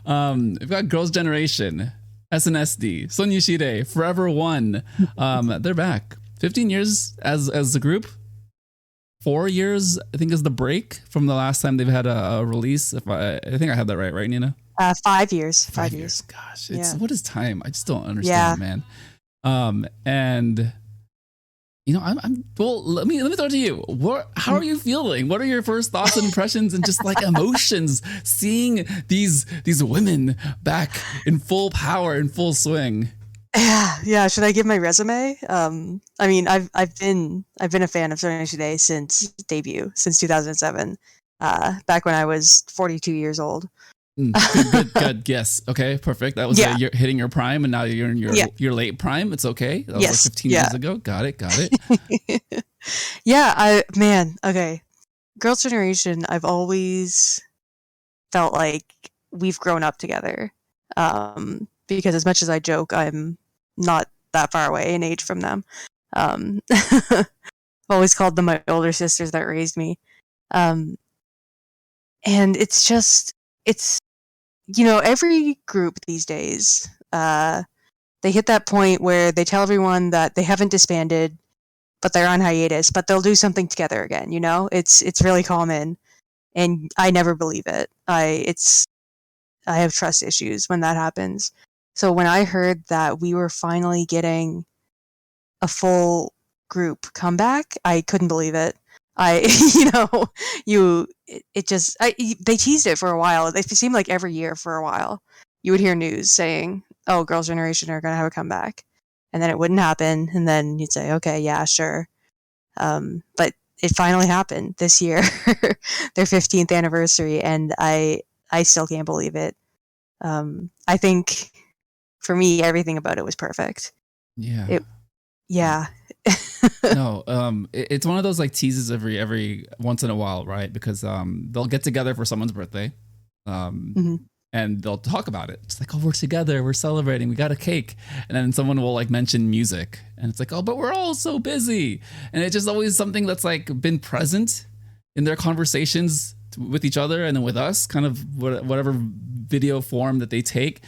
S1: We've got Girls' Generation, SNSD, SojuSessions, Forever One. They're back. 15 years as a group. 4 years, I think, is the break from the last time they've had a release. If I think I have that right, Yena?
S3: 5 years.
S1: 5 years. Gosh, what is time? I just don't understand, man. And you know, I'm well. Let me throw it to you. How are you feeling? What are your first thoughts and impressions and just like emotions seeing these women back in full power, in full swing?
S3: Yeah. Should I give my resume? I mean, I've been a fan of SojuSessions since debut, since 2007. Back when I was 42 years old.
S1: Good guess. Okay, perfect. That was you're hitting your prime, and now you're in your late prime. It's okay. That was like 15 years ago. Got it.
S3: Yeah, okay. Girls' Generation, I've always felt like we've grown up together. Because as much as I joke, I'm not that far away in age from them. I've always called them my older sisters that raised me. And it's every group these days, they hit that point where they tell everyone that they haven't disbanded, but they're on hiatus, but they'll do something together again. It's really common, and I never believe it. I have trust issues when that happens. So when I heard that we were finally getting a full group comeback, I couldn't believe it. They teased it for a while. It seemed like every year for a while you would hear news saying, oh, Girls' Generation are going to have a comeback. And then it wouldn't happen. And then you'd say, okay, yeah, sure. But it finally happened this year, their 15th anniversary. And I still can't believe it. I think for me, everything about it was perfect.
S1: Yeah. No, it's one of those like teases every once in a while, right? Because they'll get together for someone's birthday, and they'll talk about it. It's like, oh, we're together, we're celebrating, we got a cake, and then someone will like mention music, and it's like, oh, but we're all so busy, and it's just always something that's like been present in their conversations with each other and then with us, kind of whatever video form that they take,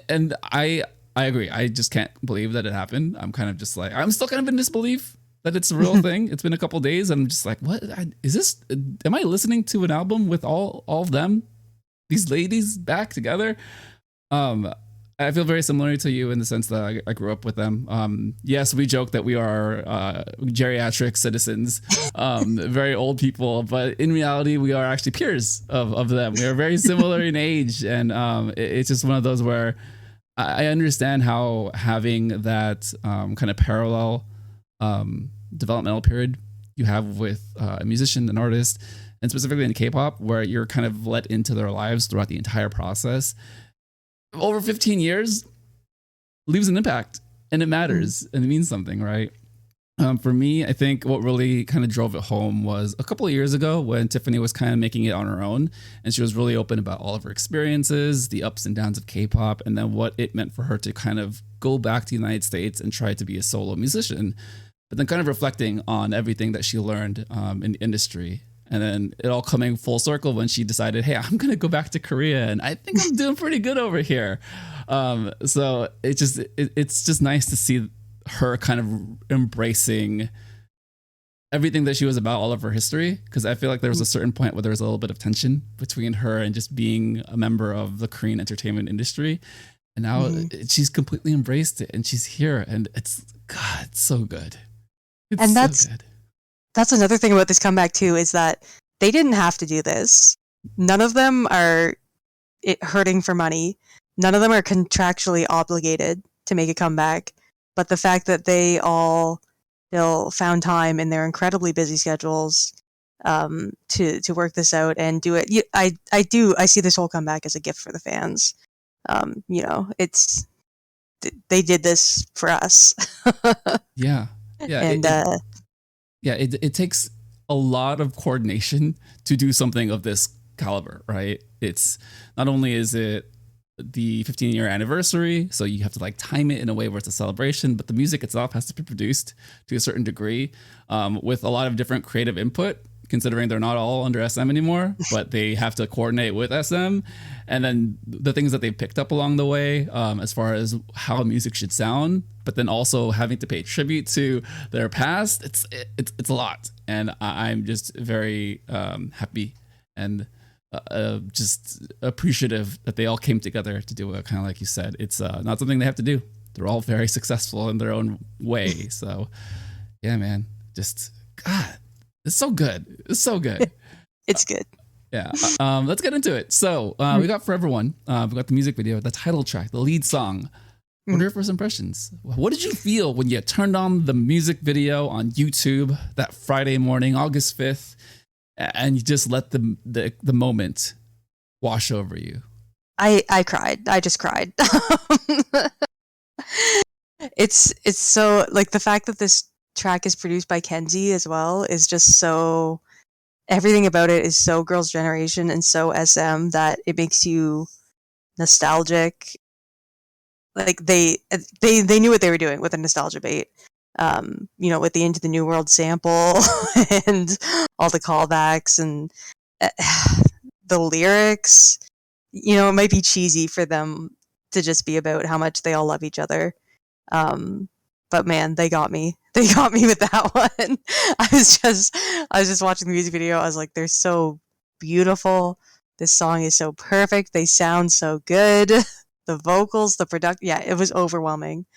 S1: and I agree. I just can't believe that it happened. I'm kind of just like, I'm still kind of in disbelief that it's a real thing. It's been a couple days. And I'm just like, what is this? Am I listening to an album with all of them, these ladies back together? I feel very similar to you in the sense that I grew up with them. Yes, we joke that we are geriatric citizens, very old people, but in reality, we are actually peers of them. We are very similar in age. And it's just one of those where I understand how having that kind of parallel developmental period you have with a musician, an artist, and specifically in K-pop, where you're kind of let into their lives throughout the entire process, over 15 years leaves an impact, and it matters and it means something, right? For me, I think what really kind of drove it home was a couple of years ago when Tiffany was kind of making it on her own, and she was really open about all of her experiences, the ups and downs of K-pop, and then what it meant for her to kind of go back to the United States and try to be a solo musician, but then kind of reflecting on everything that she learned in the industry. And then it all coming full circle when she decided, hey, I'm going to go back to Korea and I think I'm doing pretty good over here. So it's just nice to see her kind of embracing everything that she was about, all of her history. Because I feel like there was a certain point where there was a little bit of tension between her and just being a member of the Korean entertainment industry. And now she's completely embraced it and she's here. And it's so good. It's
S3: and
S1: so good.
S3: That's another thing about this comeback too, is that they didn't have to do this. None of them are hurting for money. None of them are contractually obligated to make a comeback. But the fact that they all still found time in their incredibly busy schedules to work this out and do it. I see this whole comeback as a gift for the fans. They did this for us.
S1: Yeah.
S3: And
S1: it takes a lot of coordination to do something of this caliber, right? It's not only is it the 15-year anniversary, so you have to like time it in a way where it's a celebration, but the music itself has to be produced to a certain degree with a lot of different creative input, considering they're not all under SM anymore, but they have to coordinate with SM. And then the things that they picked up along the way as far as how music should sound, but then also having to pay tribute to their past, it's a lot. And I'm just very happy and just appreciative that they all came together to do it. Kind of like you said, it's not something they have to do. They're all very successful in their own way. So yeah, man, just God, it's so good. It's so good.
S3: It's good.
S1: Yeah. Let's get into it. So we got Forever One. We got the music video, the title track, the lead song. What are your first impressions? What did you feel when you turned on the music video on YouTube that Friday morning, August 5th, and you just let the moment wash over you?
S3: I cried. I just cried. It's so, like, the fact that this track is produced by Kenzie as well is just so, everything about it is so Girls' Generation and so SM that it makes you nostalgic. Like they knew what they were doing with the nostalgia bait. With the Into the New World sample and all the callbacks and the lyrics. It might be cheesy for them to just be about how much they all love each other. But man, they got me. They got me with that one. I was just watching the music video. I was like, they're so beautiful. This song is so perfect. They sound so good. The vocals, the production. Yeah, it was overwhelming.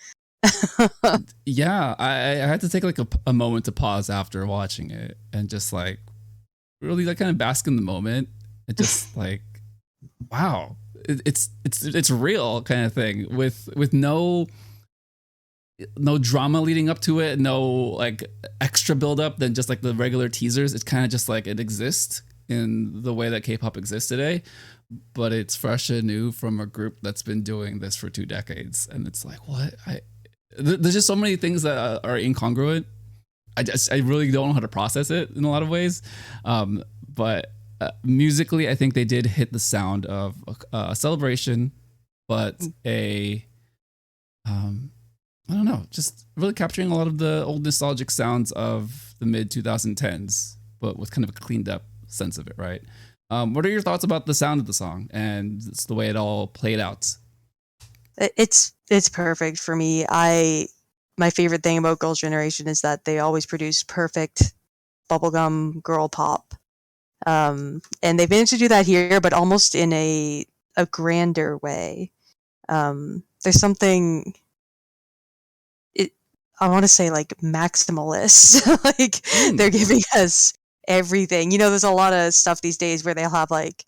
S1: Yeah, I had to take like a moment to pause after watching it and just like really like kind of bask in the moment. It just like, wow, it's real kind of thing with no drama leading up to it, no like extra build up than just like the regular teasers. It's kind of just like it exists in the way that K-pop exists today, but it's fresh and new from a group that's been doing this for 2 decades. And it's like, what? There's just so many things that are incongruent. I really don't know how to process it in a lot of ways. But musically, I think they did hit the sound of a celebration, but I don't know, just really capturing a lot of the old nostalgic sounds of the mid 2010s, but with kind of a cleaned up sense of it, right? What are your thoughts about the sound of the song and it's the way it all played out?
S3: It's perfect for me. My favorite thing about Girls' Generation is that they always produce perfect bubblegum girl pop. And they've managed to do that here, but almost in a grander way. There's something, I want to say like maximalist. Like they're giving us everything. There's a lot of stuff these days where they'll have like,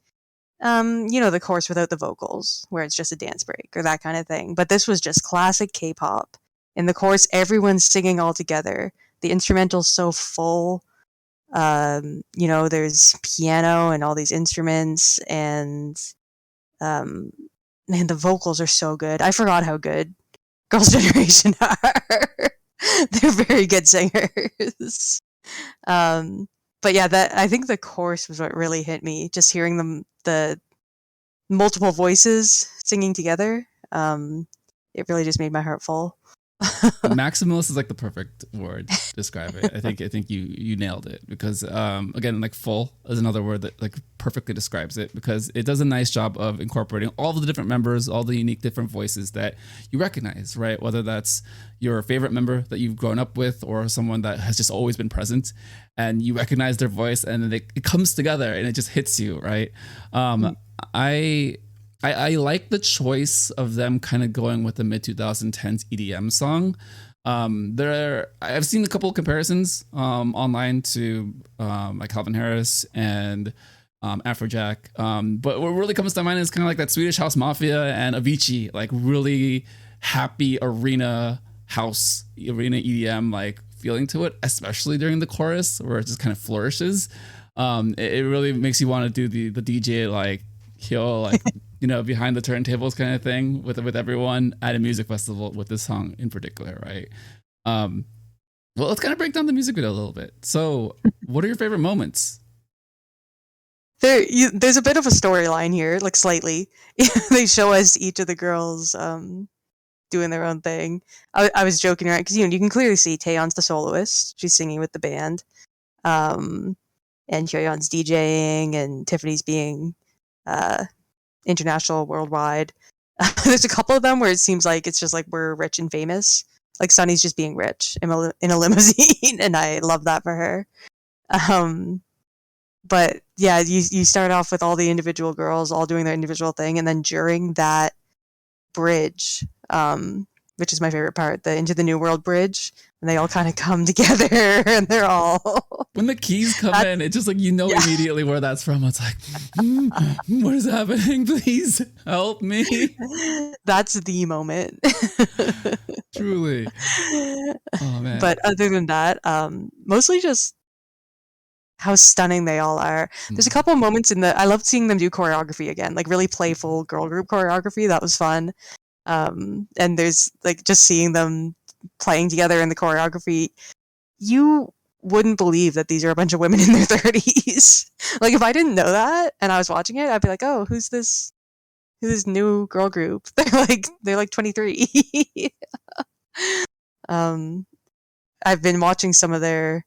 S3: the chorus without the vocals, where it's just a dance break or that kind of thing. But this was just classic K-pop. In the chorus, everyone's singing all together. The instrumental's so full. You know, there's piano and all these instruments, and um, man, the vocals are so good. I forgot how good Girls' Generation are. They're very good singers. Um, but yeah, that I think the chorus was what really hit me. Just hearing the multiple voices singing together. It really just made my heart full.
S1: Maximalist is like the perfect word to describe it. I think you nailed it, because again, like full is another word that like perfectly describes it, because it does a nice job of incorporating all the different members, all the unique different voices that you recognize, right? Whether that's your favorite member that you've grown up with, or someone that has just always been present, and you recognize their voice, and then it comes together and it just hits you, right? I like the choice of them kind of going with the mid 2010s EDM song. I've seen a couple of comparisons online to like Calvin Harris and Afrojack. But what really comes to mind is kind of like that Swedish House Mafia and Avicii, like really happy arena EDM like feeling to it, especially during the chorus where it just kind of flourishes. It really makes you want to do the DJ like like you know, behind the turntables kind of thing with everyone at a music festival with this song in particular, right? Well, let's kind of break down the music video a little bit. So, what are your favorite moments?
S3: There's a bit of a storyline here, like slightly. They show us each of the girls doing their own thing. I was joking, right? Because you can clearly see Taeyeon's the soloist; she's singing with the band, and Hyoyeon's DJing, and Tiffany's being international, worldwide. There's a couple of them where it seems like it's just like we're rich and famous. Like Sunny's just being rich in a limousine, and I love that for her. But yeah, you start off with all the individual girls all doing their individual thing, and then during that bridge, which is my favorite part, the Into the New World bridge, and they all kind of come together, and they're all
S1: when the keys come in, it's just like immediately where that's from. It's like, what is happening? Please help me.
S3: That's the moment.
S1: Truly. Oh man.
S3: But other than that, mostly just how stunning they all are. There's a couple of moments I loved seeing them do choreography again, like really playful girl group choreography. That was fun. And there's like just seeing them playing together in the choreography. You wouldn't believe that these are a bunch of women in their 30s. Like if I didn't know that and I was watching it, I'd be like, oh, who's this new girl group? They're like 23. I've been watching some of their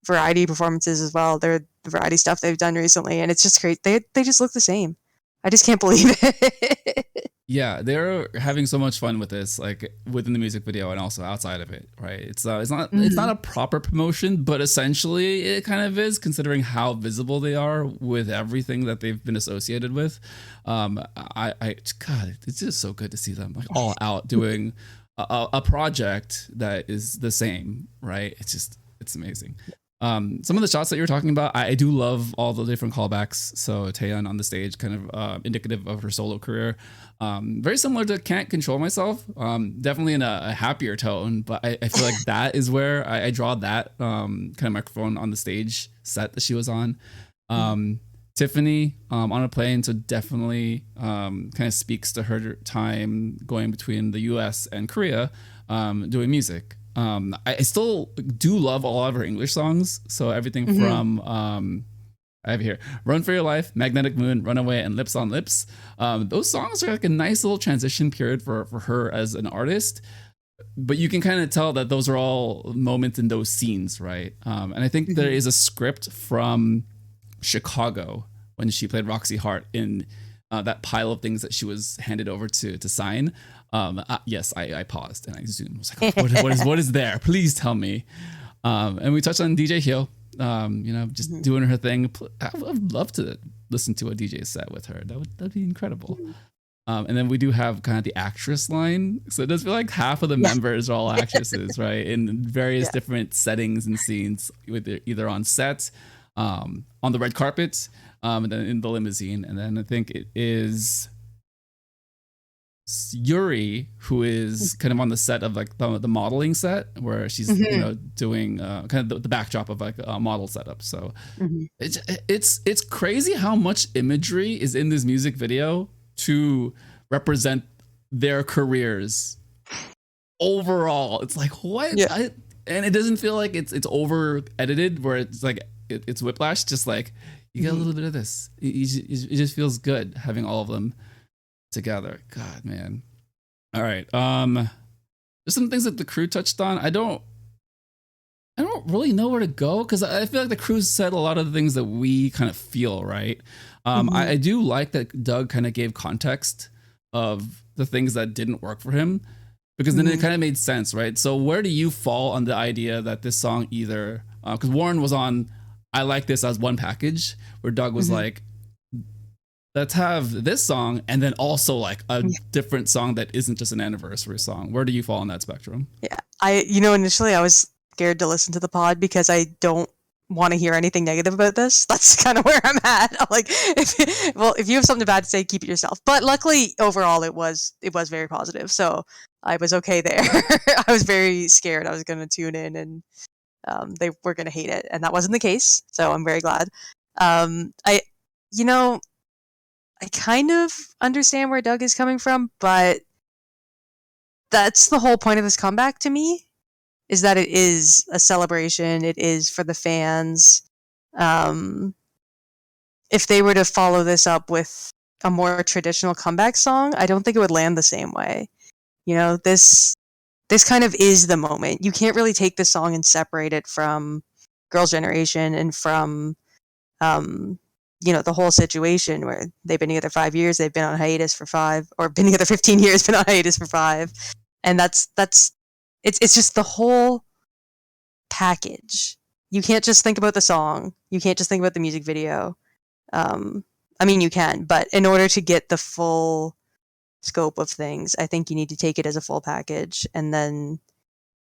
S3: variety performances as well. Their variety stuff they've done recently, and it's just great. They just look the same. I just can't believe it.
S1: Yeah, they're having so much fun with this, like within the music video and also outside of it, right? It's not a proper promotion, but essentially it kind of is, considering how visible they are with everything that they've been associated with. God, it's just so good to see them like all out doing a project that is the same, right? It's amazing. Some of the shots that you were talking about, I do love all the different callbacks. So Taeyeon on the stage, kind of indicative of her solo career. Very similar to Can't Control Myself, definitely in a happier tone, but I feel like that is where I draw that kind of microphone on the stage set that she was on. Tiffany on a plane, so definitely kind of speaks to her time going between the US and Korea doing music. I still do love all of her English songs. So everything from I have here Run for Your Life, Magnetic Moon, Runaway, and Lips on Lips. Those songs are like a nice little transition period for her as an artist. But you can kind of tell that those are all moments in those scenes, right? And I think there is a script from Chicago when she played Roxy Hart in that pile of things that she was handed over to sign. Yes, I paused and I zoomed. I was like, what is there? Please tell me. And we touched on DJ Hyo, just doing her thing. I would love to listen to a DJ set with her. That'd be incredible. And then we do have kind of the actress line. So it does feel like half of the members are all actresses, right? In various different settings and scenes, either on set, on the red carpet, and then in the limousine. And then I think it is Yuri, who is kind of on the set of like the modeling set where she's doing kind of the backdrop of like a model setup. So it's crazy how much imagery is in this music video to represent their careers overall. It's like what? And it doesn't feel like it's over edited where it's like it's whiplash. Just like you get a little bit of this. It just feels good having all of them together. God, man. All right. There's some things that the crew touched on. I don't really know where to go because I feel like the crew said a lot of the things that we kind of feel, right? I do like that Doug kind of gave context of the things that didn't work for him, because then it kind of made sense, right? So where do you fall on the idea that this song either, because Warren was on I Like This as one package, where Doug was like, let's have this song and then also like a different song that isn't just an anniversary song. Where do you fall on that spectrum?
S3: Yeah. Initially I was scared to listen to the pod because I don't want to hear anything negative about this. That's kind of where I'm at. I'm like, if you have something bad to say, keep it yourself. But luckily, overall, it was very positive. So I was okay there. I was very scared. I was going to tune in and they were going to hate it, and that wasn't the case. So I'm very glad. I kind of understand where Doug is coming from, but that's the whole point of this comeback to me, is that it is a celebration. It is for the fans. If they were to follow this up with a more traditional comeback song, I don't think it would land the same way. This kind of is the moment. You can't really take this song and separate it from Girls' Generation and from the whole situation where they've been together 5 years, they've been on hiatus for 5, or been together 15 years, been on hiatus for 5. And it's just the whole package. You can't just think about the song. You can't just think about the music video. You can, but in order to get the full scope of things, I think you need to take it as a full package. And then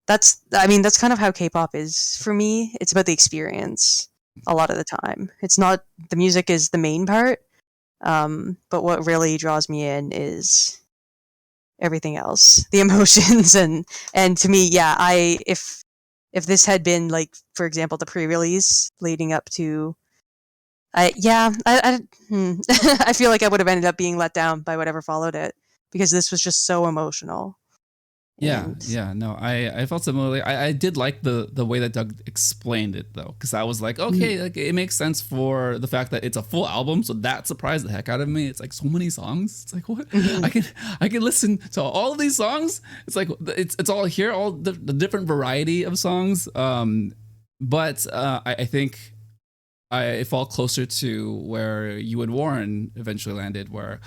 S3: that's kind of how K-pop is for me. It's about the experience a lot of the time. It's not, the music is the main part, but what really draws me in is everything else, the emotions. And to me, if this had been like, for example, the pre-release leading up to I feel like I would have ended up being let down by whatever followed it, because this was just so emotional.
S1: I felt similarly. I did like the way that Doug explained it though, because I was like, okay, like it makes sense for the fact that it's a full album, so that surprised the heck out of me. It's like so many songs. It's like what I can listen to all of these songs. It's like it's all here, all the different variety of songs. But I think I fall closer to where you and Warren eventually landed, where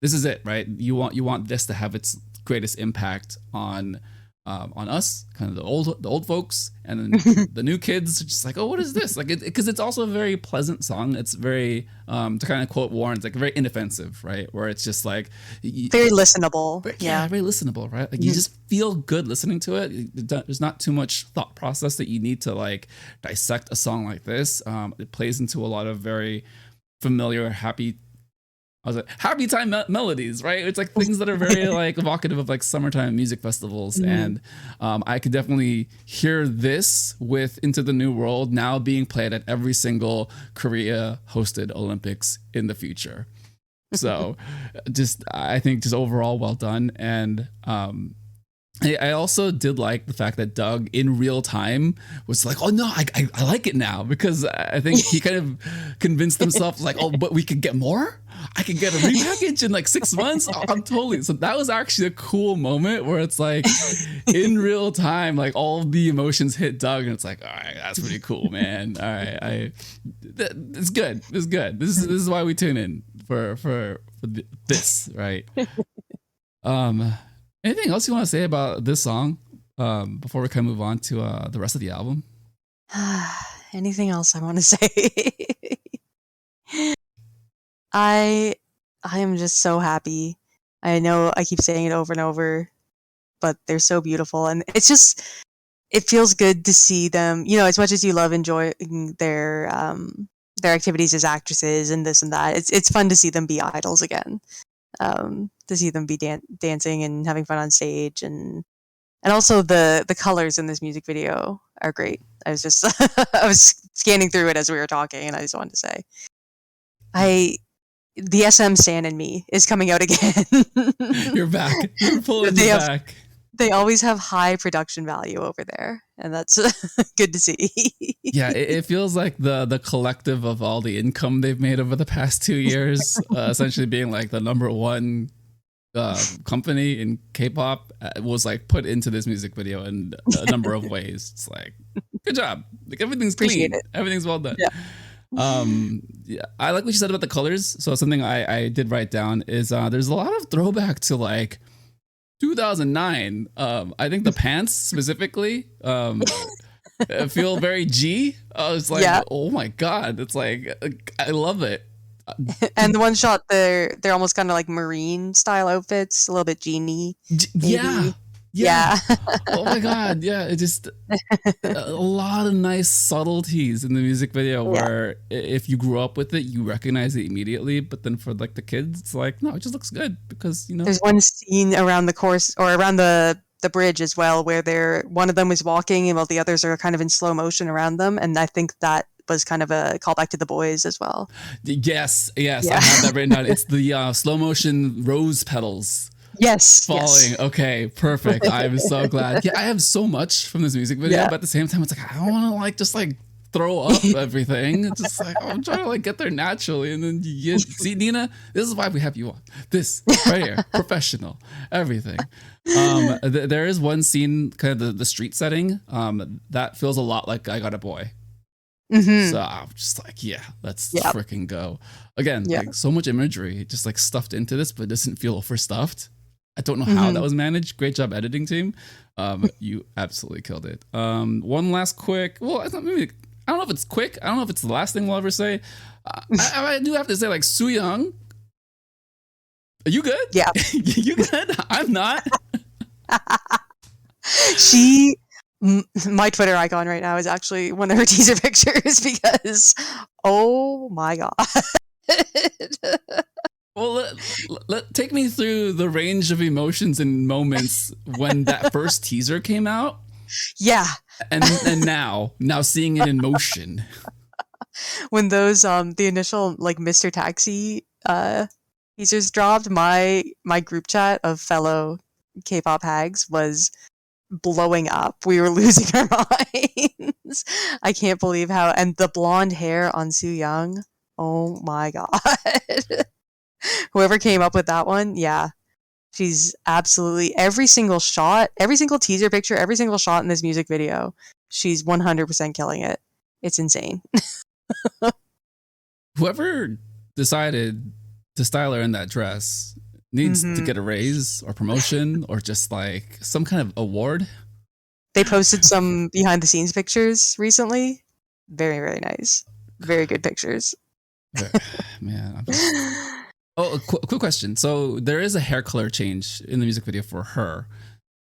S1: this is it, right? You want this to have its greatest impact on us, kind of the old folks, and then the new kids are just like, oh, what is this? Like, because it's also a very pleasant song. It's very, to kind of quote Warren, it's like very inoffensive, right? Where it's just like
S3: very listenable.
S1: Very listenable, right? Like you just feel good listening to it. There's not too much thought process that you need to like dissect a song like this. It plays into a lot of very familiar, happy time melodies, right? It's like things that are very like evocative of like summertime music festivals. And I could definitely hear this with Into the New World now being played at every single Korea hosted Olympics in the future. So I think just overall well done. And I also did like the fact that Doug in real time was like, oh no, I like it now, because I think he kind of convinced himself like, oh, but we could get more. I could get a repackage in like 6 months. I'm totally. So that was actually a cool moment where it's like in real time, like all the emotions hit Doug, and it's like, all right, that's pretty cool, man. All right, it's good. It's good. This is why we tune in for this, right? Anything else you want to say about this song before we kind of move on to the rest of the album?
S3: Anything else I want to say? I am just so happy. I know I keep saying it over and over, but they're so beautiful, and it feels good to see them. As much as you love enjoying their activities as actresses and this and that, it's fun to see them be idols again. to see them be dancing and having fun on stage, and also the colors in this music video are great. I was just I was scanning through it as we were talking, and I just wanted to say, the SM stan in me is coming out again.
S1: You're back. You're pulling me back.
S3: They always have high production value over there, and that's good to see.
S1: Yeah, it feels like the collective of all the income they've made over the past 2 years, essentially being like the number one company in K-pop, was like put into this music video in a number of ways. It's like, good job. Like everything's clean. Everything's well done. Yeah, I like what you said about the colors. So something I did write down is there's a lot of throwback to like 2009. I think the pants specifically feel very G. I was like, oh my god, it's like I love it.
S3: And the one shot, they're almost kind of like marine style outfits, a little bit genie. Yeah.
S1: Oh my god, yeah. It just a lot of nice subtleties in the music video where if you grew up with it, you recognize it immediately. But then for like the kids, it's like, no, it just looks good because, you know. There's
S3: one scene around the course or around the bridge as well where one of them is walking and while the others are kind of in slow motion around them, and I think that was kind of a callback to The Boys as well.
S1: Yes, I have that written down. It's the slow motion rose petals.
S3: Yes.
S1: Falling. Yes. Okay, perfect. I'm so glad. Yeah, I have so much from this music video, but at the same time, it's like, I don't want to like just like throw up everything. It's just like, I'm trying to like get there naturally. And then you get, see, Yena, this is why we have you on. This right here, professional, everything. There is one scene, kind of the street setting, that feels a lot like I Got a Boy.
S3: Mm-hmm.
S1: So I'm just like, let's freaking go. Again, like so much imagery just like stuffed into this, but it doesn't feel overstuffed. I don't know how that was managed. Great job, editing team. You absolutely killed it. One last quick. Well, I don't know if it's quick. I don't know if it's the last thing we'll ever say. I do have to say, like, Sooyoung. Are you good?
S3: Yeah.
S1: You good? I'm not.
S3: My Twitter icon right now is actually one of her teaser pictures because, oh my god.
S1: Well, take me through the range of emotions and moments when that first teaser came out.
S3: Yeah.
S1: And now seeing it in motion.
S3: When those the initial like Mr. Taxi teasers dropped, my group chat of fellow K-pop hags was blowing up. We were losing our minds. I can't believe how, and the blonde hair on Sooyoung. Oh my god. Whoever came up with that one, she's absolutely every single shot, every single teaser picture, every single shot in this music video, she's 100% killing it. It's insane.
S1: Whoever decided to style her in that dress needs to get a raise or promotion or just like some kind of award.
S3: They posted some behind the scenes pictures recently. Very, very nice. Very good pictures.
S1: Man, a quick question. So there is a hair color change in the music video for her.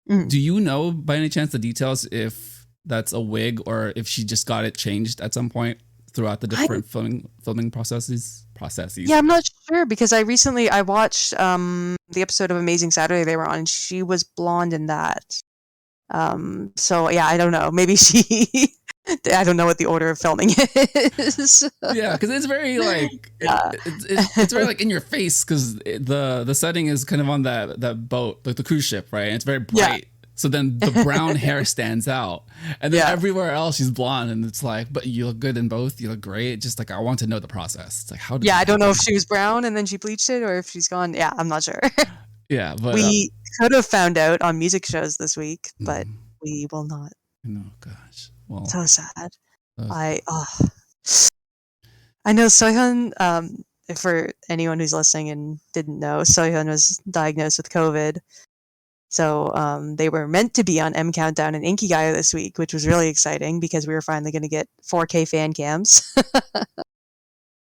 S1: Do you know by any chance the details if that's a wig or if she just got it changed at some point throughout the different filming processes? Yeah,
S3: I'm not sure because I watched the episode of Amazing Saturday they were on, and she was blonde in that. So yeah, I don't know. Maybe I don't know what the order of filming is.
S1: Yeah, because it's very like it's very like in your face because the setting is kind of on that boat, like the cruise ship, right? And it's very bright. Yeah. So then the brown hair stands out, and then everywhere else she's blonde, and it's like, but you look good in both. You look great. Just like I want to know the process. It's like how?
S3: I don't know if she was brown and then she bleached it, or if she's gone. Yeah, I'm not sure.
S1: Yeah, but
S3: we could have found out on music shows this week, but we will not.
S1: Oh gosh. Well,
S3: so sad. I know Sohyun, for anyone who's listening and didn't know, Sohyun was diagnosed with COVID. So they were meant to be on M Countdown and Inkigayo this week, which was really exciting because we were finally going to get 4K fan cams.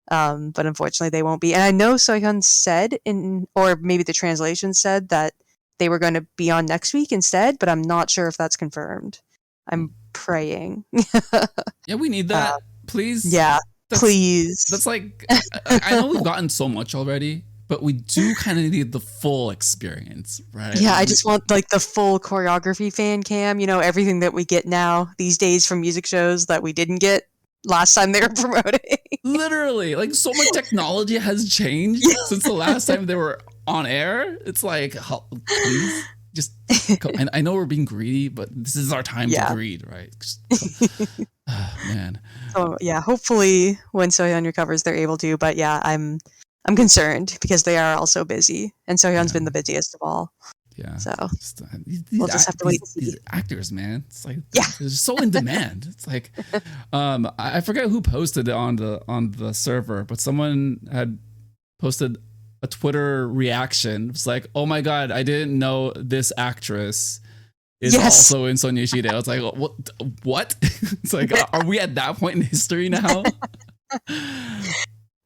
S3: But unfortunately they won't be. And I know Sohyun said or maybe the translation said that they were going to be on next week instead, but I'm not sure if that's confirmed. I'm praying.
S1: Yeah, we need that. Please.
S3: Yeah, please.
S1: That's like, I know we've gotten so much already, but we do kind of need the full experience, right?
S3: Yeah, I just want like the full choreography fan cam, everything that we get now these days from music shows that we didn't get last time they were promoting.
S1: Literally, like so much technology has changed since the last time they were on air. It's like, please, just and I know we're being greedy, but this is our time to greed, right? Man.
S3: So yeah, hopefully when Soyeon recovers, they're able to. But yeah, I'm concerned because they are all so busy, and Soyeon's been the busiest of all.
S1: Yeah.
S3: So
S1: we'll
S3: just have to wait.
S1: These actors, man, it's like they're so in demand. It's like, I forget who posted it on the server, but someone had posted a Twitter reaction. It's like, oh my god, I didn't know this actress is also in Son Ye-shide. I was like, what? It's like, are we at that point in history now?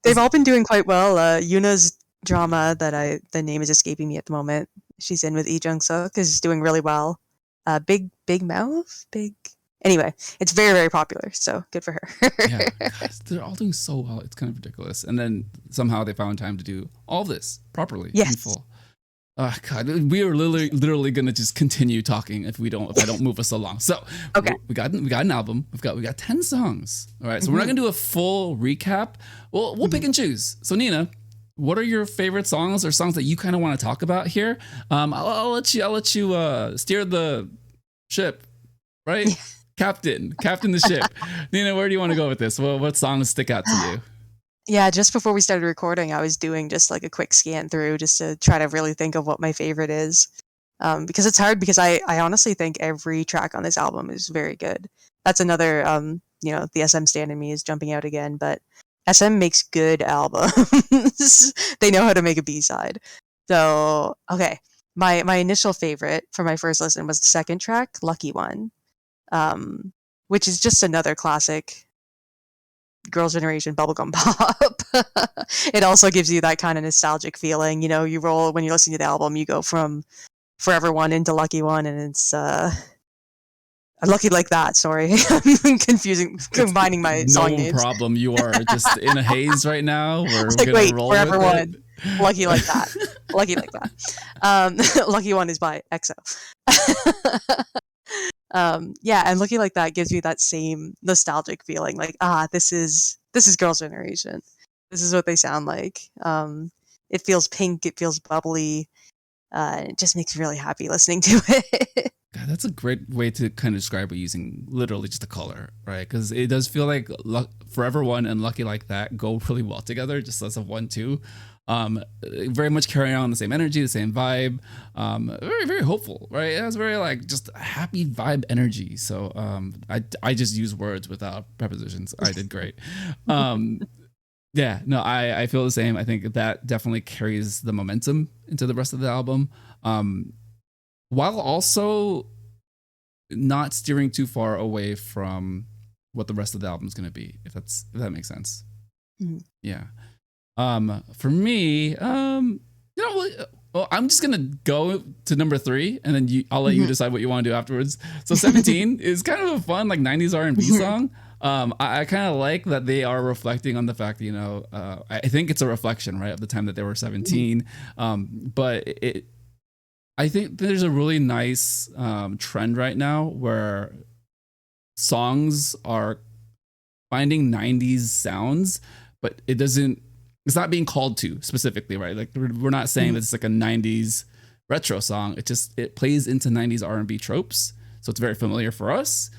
S3: They've all been doing quite well. Yuna's drama the name is escaping me at the moment. She's in with Lee Jung-suk, is doing really well. Big Mouth? Anyway, it's very, very popular, so good for her.
S1: Yeah, guys, they're all doing so well. It's kind of ridiculous. And then somehow they found time to do all this properly.
S3: Yes.
S1: Full. God, we are literally gonna just continue talking if I don't move us along. So we got an album. We got 10 songs. All right, so we're not gonna do a full recap. We'll pick and choose. So Nina, what are your favorite songs or songs that you kind of want to talk about here? I'll let you steer the ship, right? Captain the ship. Nina, where do you want to go with this? What songs stick out to you?
S3: Yeah, just before we started recording, I was doing just like a quick scan through just to try to really think of what my favorite is. Because it's hard because I honestly think every track on this album is very good. That's another, the SM stand in me is jumping out again, but SM makes good albums. They know how to make a B-side. So, okay. My initial favorite for my first listen was the second track, Lucky One, which is just another classic Girls' Generation bubblegum pop. It also gives you that kind of nostalgic feeling. You roll when you're listening to the album, you go from Forever One into Lucky One, and it's Lucky Like That. Sorry, I'm combining my song names.
S1: No problem. You are just in a haze right now. We're
S3: like,
S1: gonna roll
S3: Forever
S1: with
S3: One,
S1: it.
S3: Lucky Like That, Lucky Like That. Lucky One is by EXO. And Lucky Like That gives you that same nostalgic feeling, like this is Girls' Generation. This is what they sound like. It feels pink, it feels bubbly. It just makes me really happy listening to it.
S1: God, that's a great way to kind of describe it using literally just the color, right? Because it does feel like Forever One and Lucky Like That go really well together, just as a 1-2. Very much carrying on the same energy, the same vibe. Very, very hopeful, right? It has very like just happy vibe energy. So I just use words without prepositions. I did great. I feel the same. I think that definitely carries the momentum into the rest of the album. While also not steering too far away from what the rest of the album is going to be, if that makes sense.
S3: Mm-hmm.
S1: Yeah. For me, I'm just gonna go to number 3, and then I'll let you decide what you want to do afterwards. So 17 is kind of a fun like 90s R&B song. I kind of like that they are reflecting on the fact that, I think it's a reflection, right, of the time that they were 17. But I think there's a really nice trend right now where songs are finding 90s sounds, but it's not being called to specifically, right? Like we're not saying that it's like a 90s retro song. It plays into 90s R&B tropes. So it's very familiar for us,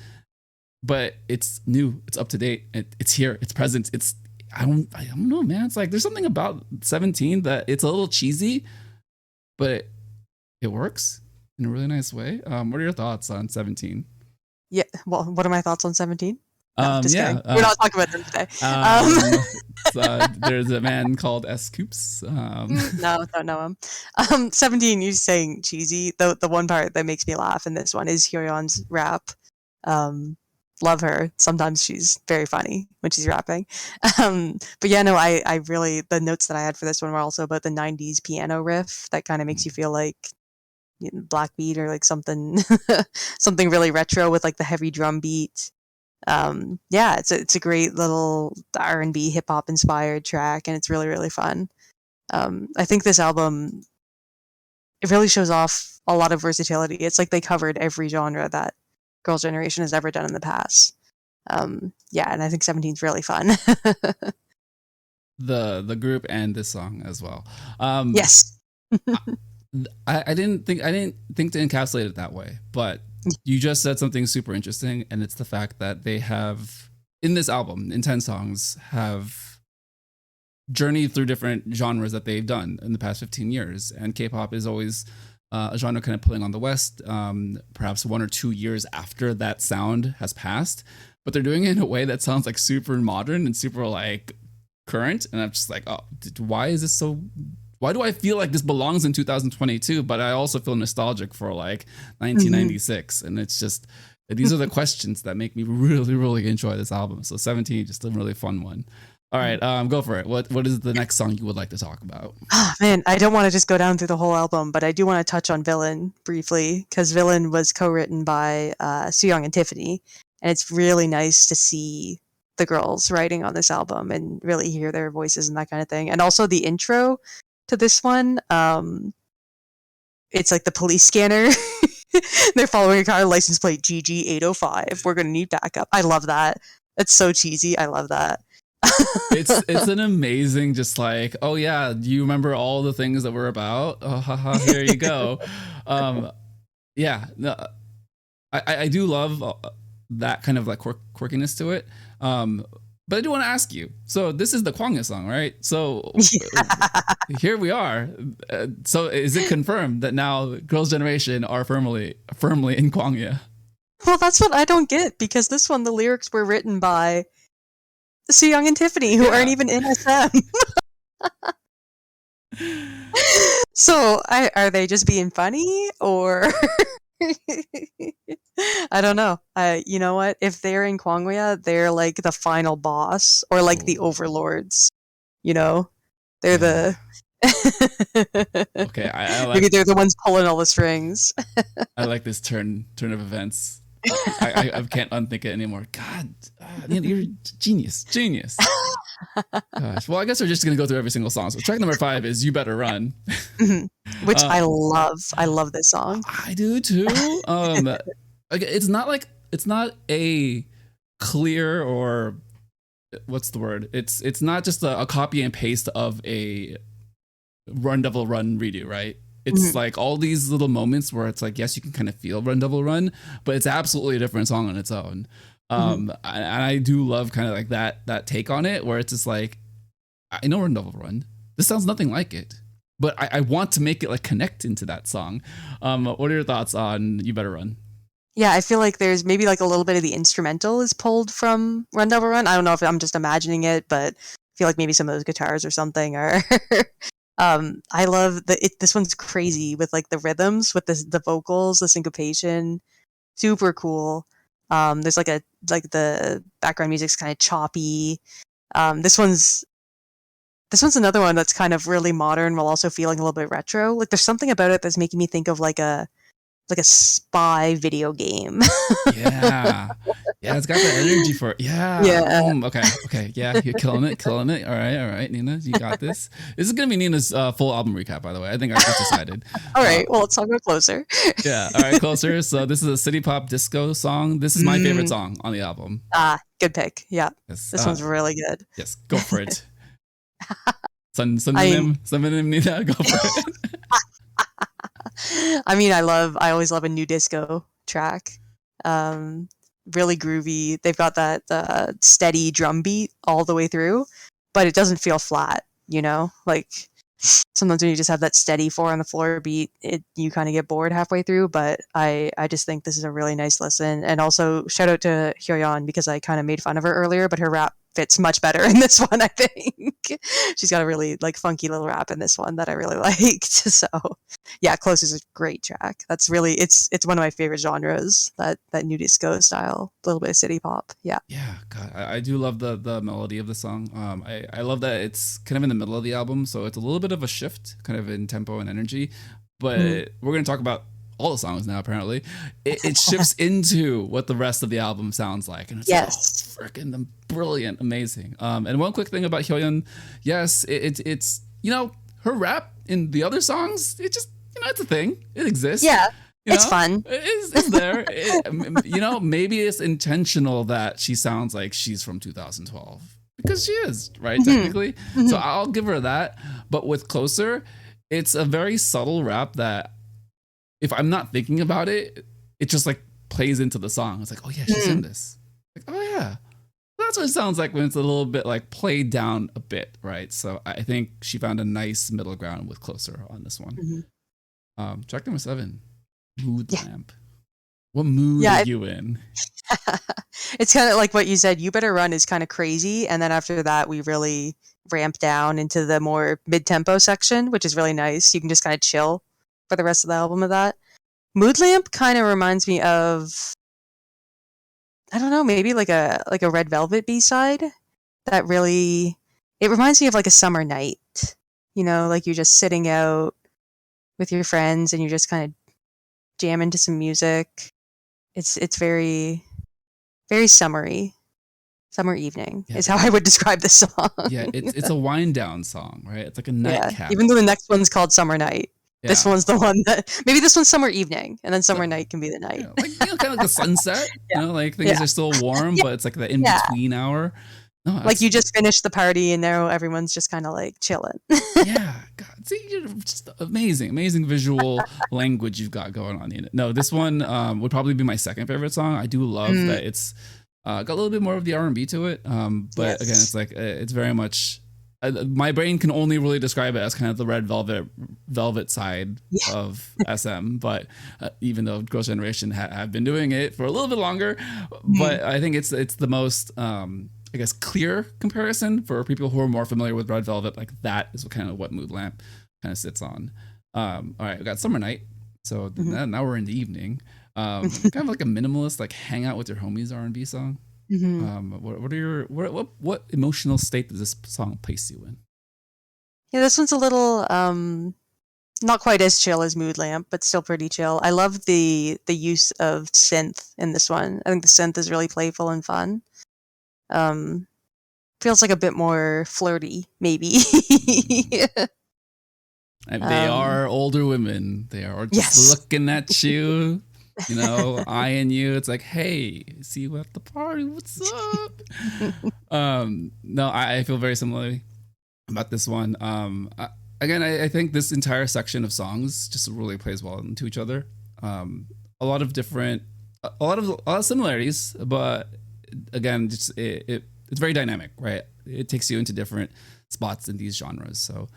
S1: but it's new, it's up to date, it's here, it's present. I don't know, man. It's like there's something about 17 that it's a little cheesy, but it works in a really nice way. What are your thoughts on 17?
S3: Yeah. Well, what are my thoughts on 17? No,
S1: Kidding.
S3: We're not talking about them today.
S1: There's a man called S. Coops.
S3: No, don't know him. 17, you're saying cheesy. The one part that makes me laugh in this one is Hyoyeon's rap. Love her. Sometimes she's very funny when she's rapping. But yeah, no, I really, the notes that I had for this one were also about the 90s piano riff that kind of makes you feel like Black Beat or like something something really retro with like the heavy drum beat. It's a great little R&B hip hop inspired track, and it's really, really fun. I think this album, it really shows off a lot of versatility. It's like they covered every genre that Girls' Generation has ever done in the past. Yeah, and I think 17 is really fun.
S1: The group and this song as well.
S3: Yes.
S1: I didn't think to encapsulate it that way, but you just said something super interesting, and it's the fact that they have in this album, in 10 songs, have journeyed through different genres that they've done in the past 15 years. And K-pop is always a genre kind of pulling on the West, perhaps 1 or 2 years after that sound has passed. But they're doing it in a way that sounds like super modern and super like current. And I'm just like, oh, why is this so? Why do I feel like this belongs in 2022? But I also feel nostalgic for like 1996. And it's just, these are the questions that make me really, really enjoy this album. So 17, just a really fun one. All right, go for it. What is the next song you would like to talk about?
S3: Oh, man, I don't want to just go down through the whole album, but I do want to touch on Villain briefly, because Villain was co-written by Sooyoung and Tiffany. And it's really nice to see the girls writing on this album and really hear their voices and that kind of thing. And also the intro to this one, it's like the police scanner. They're following a car, license plate GG805. We're going to need backup. I love that. It's so cheesy. I love that.
S1: It's an amazing, just like, oh yeah, do you remember all the things that we're about? Oh, haha, here you go. Yeah, no, I do love that kind of like quirkiness to it. But I do want to ask you. So this is the Kwangya song, right? So here we are. So is it confirmed that now Girls' Generation are firmly in Kwangya?
S3: Well, that's what I don't get, because this one, the lyrics were written by Sooyoung and Tiffany, who aren't even in SM. So are they just being funny, or I don't know. You know what? If they're in Kwangya, they're like the final boss, or like the overlords. You know, they're the.
S1: Okay, I like,
S3: maybe they're the ones pulling all the strings.
S1: I like this turn of events. I can't unthink it anymore. God, you're genius. Gosh. Well, I guess we're just gonna go through every single song. So track number 5 is "You Better Run,"
S3: which I love. I love this song.
S1: I do too. It's not a clear, or what's the word? It's not just a copy and paste of a Run Devil Run redo, right? It's like all these little moments where it's like, yes, you can kind of feel Run Devil Run, but it's absolutely a different song on its own. And I do love kind of like that take on it, where it's just like, I know Run Devil Run. This sounds nothing like it, but I want to make it like connect into that song. What are your thoughts on "You Better Run"?
S3: Yeah, I feel like there's maybe like a little bit of the instrumental is pulled from Run Devil Run. I don't know if I'm just imagining it, but I feel like maybe some of those guitars or something are. I love this one's crazy with like the rhythms, with the vocals, the syncopation, super cool. There's like the background music's kind of choppy. This one's another one that's kind of really modern while also feeling a little bit retro. Like there's something about it that's making me think of like a spy video game. Yeah,
S1: it's got the energy for it. Yeah. Okay. Yeah, you're killing it. All right, Nina, you got this. This is gonna be Nina's full album recap, by the way. I think I just decided.
S3: All right, well, let's talk about Closer.
S1: Yeah, all right, Closer. So this is a city pop disco song. This is my favorite song on the album.
S3: Good pick. Yeah,
S1: yes,
S3: this one's really good.
S1: Yes, go for it. Synonym, Nina, go for it.
S3: I mean, I always love a new disco track. Really groovy. They've got that steady drum beat all the way through, but it doesn't feel flat, you know? Like sometimes when you just have that steady 4 on the floor beat, you kind of get bored halfway through, but I just think this is a really nice listen. And also shout out to Hyoyeon, because I kind of made fun of her earlier, but her rap fits much better in this one, I think. She's got a really like funky little rap in this one that I really liked. So yeah, Close is a great track. That's really it's one of my favorite genres, that new disco style, a little bit of city pop. Yeah
S1: God, I do love the melody of the song. I love that it's kind of in the middle of the album, so it's a little bit of a shift kind of in tempo and energy, but we're going to talk about all the songs now. Apparently it shifts into what the rest of the album sounds like, and it's freaking brilliant, amazing. And one quick thing about Hyoyeon, yes, it's you know, her rap in the other songs, it just, it's a thing. It exists.
S3: Yeah,
S1: You
S3: it's
S1: know?
S3: fun.
S1: It's there. Maybe it's intentional that she sounds like she's from 2012 because she is, right? Technically. So I'll give her that. But with Closer, it's a very subtle rap that if I'm not thinking about it, it just like plays into the song. It's like, oh yeah, she's in this. Like, oh yeah. That's what it sounds like when it's a little bit like played down a bit, right? So I think she found a nice middle ground with Closer on this one. Track number 7, Mood Lamp. What mood are you in?
S3: It's kind of like what you said. You Better Run is kind of crazy, and then after that, we really ramp down into the more mid-tempo section, which is really nice. You can just kind of chill for the rest of the album of that. Mood Lamp kind of reminds me of, I don't know, maybe like a Red Velvet B-side that really, it reminds me of like a summer night, like you're just sitting out with your friends and you just kind of jam into some music. It's very, very summery. Summer evening is how I would describe this song.
S1: Yeah, it's a wind down song, right? It's like a nightcap.
S3: Even though the next one's called Summer Night. Yeah. This one's the one that, maybe this one's Summer Evening, and then Summer Night can be the night.
S1: Like kind of like the sunset, like things are still warm, but it's like the in-between hour. No,
S3: like you just finished the party and now everyone's just kind of like chilling.
S1: Yeah, God, see, you're just amazing visual language you've got going on in it. No, this one would probably be my second favorite song. I do love that it's got a little bit more of the R&B to it, but again, it's like it's very much. My brain can only really describe it as kind of the Red Velvet side of SM, but even though Girls' Generation have been doing it for a little bit longer, but I think it's the most I guess clear comparison for people who are more familiar with Red Velvet. Like that is what Mood Lamp kind of sits on. All right, we got Summer Night, so now we're in the evening. Kind of like a minimalist, like hang out with your homies R&B song. What emotional state does this song place you in?
S3: Yeah, this one's a little not quite as chill as Mood Lamp, but still pretty chill. I love the use of synth in this one. I think the synth is really playful and fun. Feels like a bit more flirty, maybe.
S1: They are older women. They are just looking at you. Eyeing you. It's like, hey, see you at the party. What's up? No, I feel very similarly about this one. I think this entire section of songs just really plays well into each other. A lot of similarities, but again, just it's very dynamic, right? It takes you into different spots in these genres. So,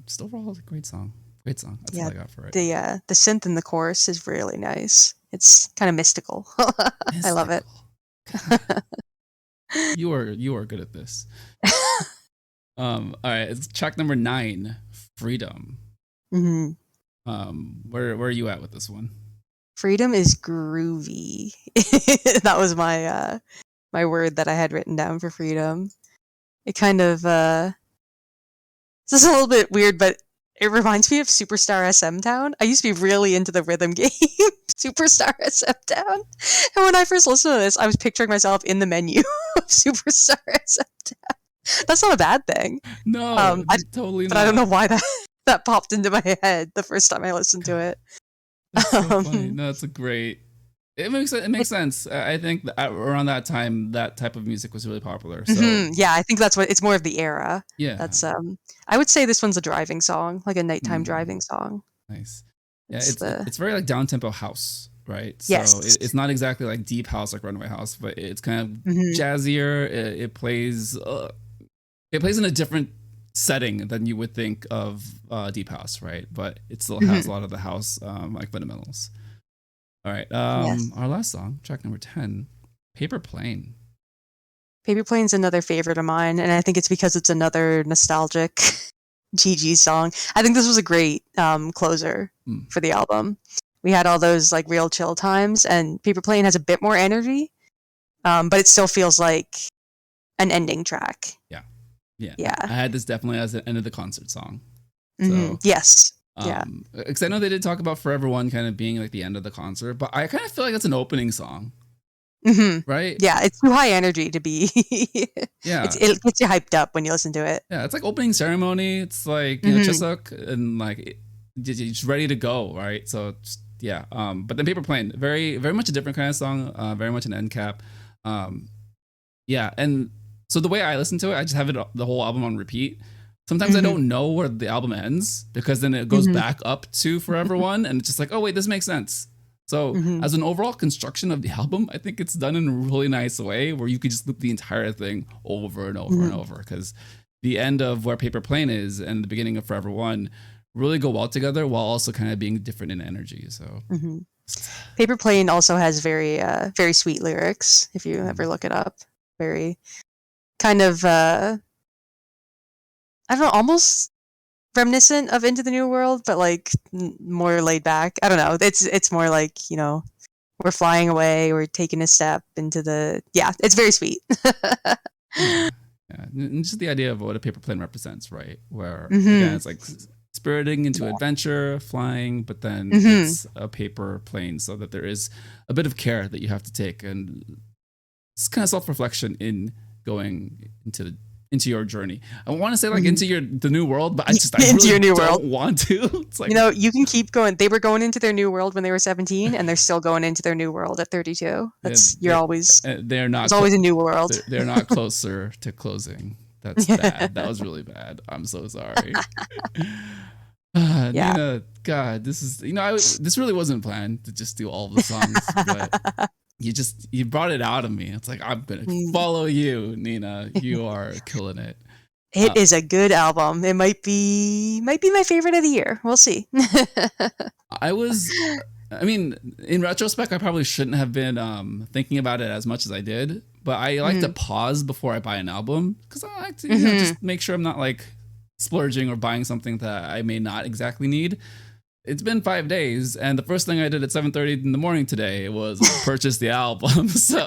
S1: just overall, a great song. Great song. That's all I got for it.
S3: The synth in the chorus is really nice. It's kind of mystical. I love it.
S1: You are good at this. All right, it's track number 9, Freedom. Where are you at with this one? Freedom
S3: is groovy. That was my my word that I had written down for Freedom. It kind of this is a little bit weird, but it reminds me of Superstar SM Town. I used to be really into the rhythm game, Superstar SM Town. And when I first listened to this, I was picturing myself in the menu of Superstar SM Town. That's not a bad thing.
S1: No, totally not.
S3: But I don't know why that popped into my head the first time I listened to it.
S1: That's so funny. No, it's a great. It makes sense. I think that around that time, that type of music was really popular. So
S3: yeah, I think that's what it's more of the era.
S1: Yeah,
S3: that's I would say this one's a driving song, like a nighttime driving song.
S1: Nice. Yeah, it's very like down tempo house, right?
S3: Yes.
S1: So it's not exactly like deep house like Runaway House, but it's kind of jazzier. It plays in a different setting than you would think of deep house, right? But it still has a lot of the house like fundamentals. All right. Our last song, track number 10, Paper Plane.
S3: Paper Plane's another favorite of mine, and I think it's because it's another nostalgic GG song. I think this was a great closer for the album. We had all those like real chill times, and Paper Plane has a bit more energy, but it still feels like an ending track.
S1: Yeah. I had this definitely as the end of the concert song. So,
S3: yes. Yeah,
S1: because I know they did talk about Forever One kind of being like the end of the concert, but I kind of feel like it's an opening song. right?
S3: Yeah, it's too high energy to be.
S1: Yeah.
S3: It gets you hyped up when you listen to it.
S1: Yeah, it's like opening ceremony. It's like, Chisuk, and like you're just ready to go, right? So yeah. But then Paper Plane, very very much a different kind of song. Very much an end cap. Yeah, and so the way I listen to it, I just have it the whole album on repeat. Sometimes I don't know where the album ends because then it goes back up to Forever One, and it's just like, oh wait, this makes sense. So as an overall construction of the album, I think it's done in a really nice way where you could just loop the entire thing over and over and over, because the end of where Paper Plane is and the beginning of Forever One really go well together while also kind of being different in energy. So
S3: Paper Plane also has very very sweet lyrics if you ever look it up. Very kind of I don't know, almost reminiscent of Into the New World, but like more laid back. I don't know. It's more like, we're flying away, we're taking a step into the it's very sweet.
S1: Yeah, and just the idea of what a paper plane represents, right? Where again, it's like spiriting into adventure, flying, but then it's a paper plane, so that there is a bit of care that you have to take, and it's kind of self-reflection in going into your journey. I want to say like into the new world, but I
S3: into
S1: really
S3: your new
S1: don't
S3: world.
S1: want to. It's like,
S3: you can keep going. They were going into their new world when they were 17, and they're still going into their new world at 32. They're always there's always a new world.
S1: They're not closer to closing. That's bad. That was really bad. I'm so sorry. Yena, God, this is this really wasn't planned to just do all of the songs, but you brought it out of me. It's like, I'm gonna follow you, Yena. You are killing it.
S3: It is a good album. It might be my favorite of the year. We'll see.
S1: I mean, in retrospect, I probably shouldn't have been thinking about it as much as I did, but I like to pause before I buy an album, because I like to just make sure I'm not like splurging or buying something that I may not exactly need. It's been 5 days, and the first thing I did at 7:30 in the morning today was purchase the album. So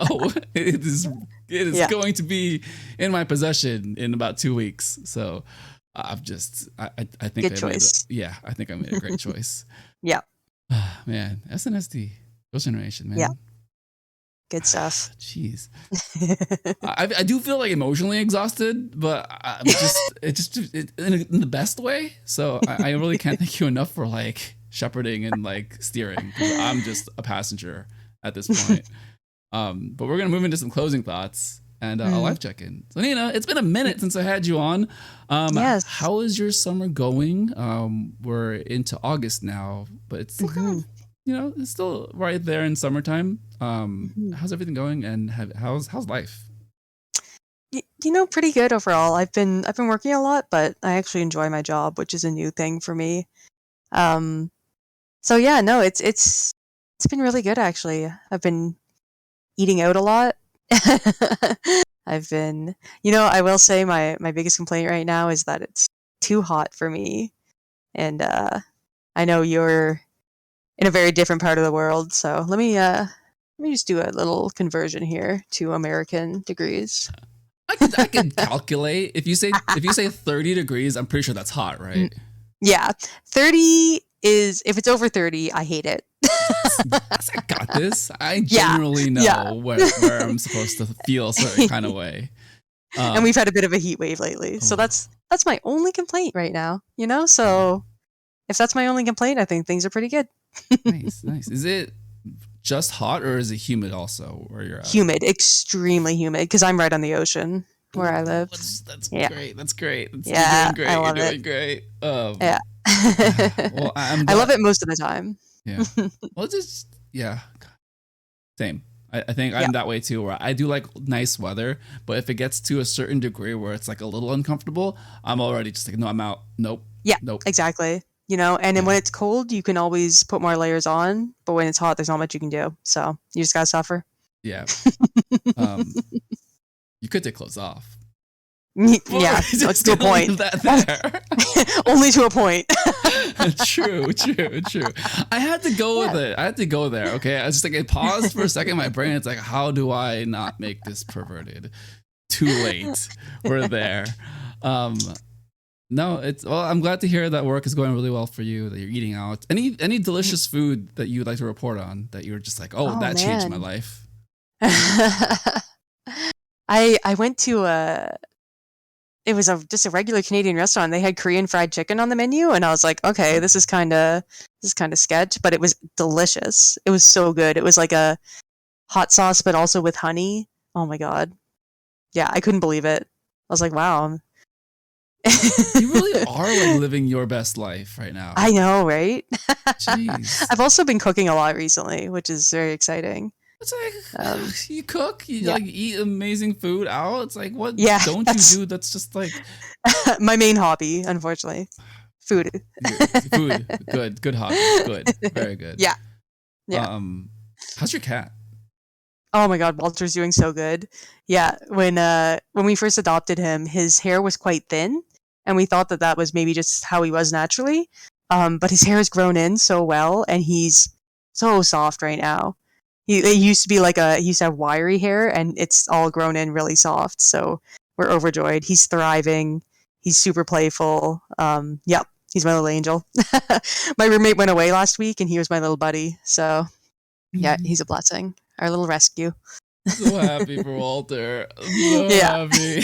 S1: it is going to be in my possession in about 2 weeks. So I think
S3: good choice.
S1: I think I made a great choice.
S3: Yeah.
S1: Man, SNSD, Ghost Generation, man.
S3: Yeah. Good stuff.
S1: Jeez. I do feel like emotionally exhausted, but it's in the best way. So I really can't thank you enough for like shepherding and like steering, because I'm just a passenger at this point. But we're gonna move into some closing thoughts and a life check-in. So Yena, it's been a minute since I had you on.
S3: Yes.
S1: How is your summer going? We're into August now, but it's still kind of, it's still right there in summertime. How's everything going, and how's life?
S3: Pretty good overall. I've been working a lot, but I actually enjoy my job, which is a new thing for me. So yeah, no, it's been really good actually. I've been eating out a lot. I've been, I will say my biggest complaint right now is that it's too hot for me, and I know you're in a very different part of the world, so let me just do a little conversion here to American degrees.
S1: I can calculate. If you say 30 degrees, I'm pretty sure that's hot, right?
S3: Yeah. 30 is, if it's over 30, I hate it.
S1: I got this. I generally know where I'm supposed to feel a certain kind of way.
S3: And we've had a bit of a heat wave lately. So that's my only complaint right now, So if that's my only complaint, I think things are pretty good.
S1: Nice. Is it just hot, or is it humid also where you're at?
S3: Humid, extremely humid, because I'm right on the ocean where I live.
S1: That's great. That's great.
S3: You're doing great.
S1: I love
S3: You're
S1: doing great.
S3: Yeah.
S1: Well,
S3: I love it most of the time.
S1: Yeah. Well, same. I think I'm that way too, where I do like nice weather, but if it gets to a certain degree where it's like a little uncomfortable, I'm already just like, no, I'm out. Nope.
S3: Yeah.
S1: Nope.
S3: Exactly. And then when it's cold, you can always put more layers on, but when it's hot, there's not much you can do. So you just gotta suffer.
S1: Yeah. You could take clothes off.
S3: Yeah, that's to a point. Only to a point.
S1: True. I had to go with it. I had to go there. Okay, I was just like, I paused for a second. My brain, it's like, how do I not make this perverted? Too late. We're there. No, I'm glad to hear that work is going really well for you, that you're eating out. Any delicious food that you'd like to report on that you're just like, that changed my life?
S3: I went to just a regular Canadian restaurant. They had Korean fried chicken on the menu, and I was like, okay, this is kind of sketch, but it was delicious. It was so good. It was like a hot sauce, but also with honey. Oh my god, yeah, I couldn't believe it. I was like, wow.
S1: You really are like living your best life right now.
S3: I know, right?
S1: Jeez.
S3: I've also been cooking a lot recently, which is very exciting.
S1: It's like you cook, you
S3: Yeah.
S1: like eat amazing food out. It's like what
S3: Yeah,
S1: don't
S3: that's-
S1: you do? That's just like
S3: My main hobby, unfortunately, food.
S1: food. Good hobby. Good, very good.
S3: Yeah. Yeah.
S1: How's your cat?
S3: Oh my god, Walter's doing so good. Yeah, when we first adopted him, his hair was quite thin, and we thought that was maybe just how he was naturally. But his hair has grown in so well, and he's so soft right now. It used to be he used to have wiry hair, and it's all grown in really soft. So we're overjoyed. He's thriving. He's super playful. Yep, he's my little angel. My roommate went away last week, and he was my little buddy. So yeah, he's a blessing. Our little rescue.
S1: So happy for Walter. I'm so
S3: Yeah.
S1: happy.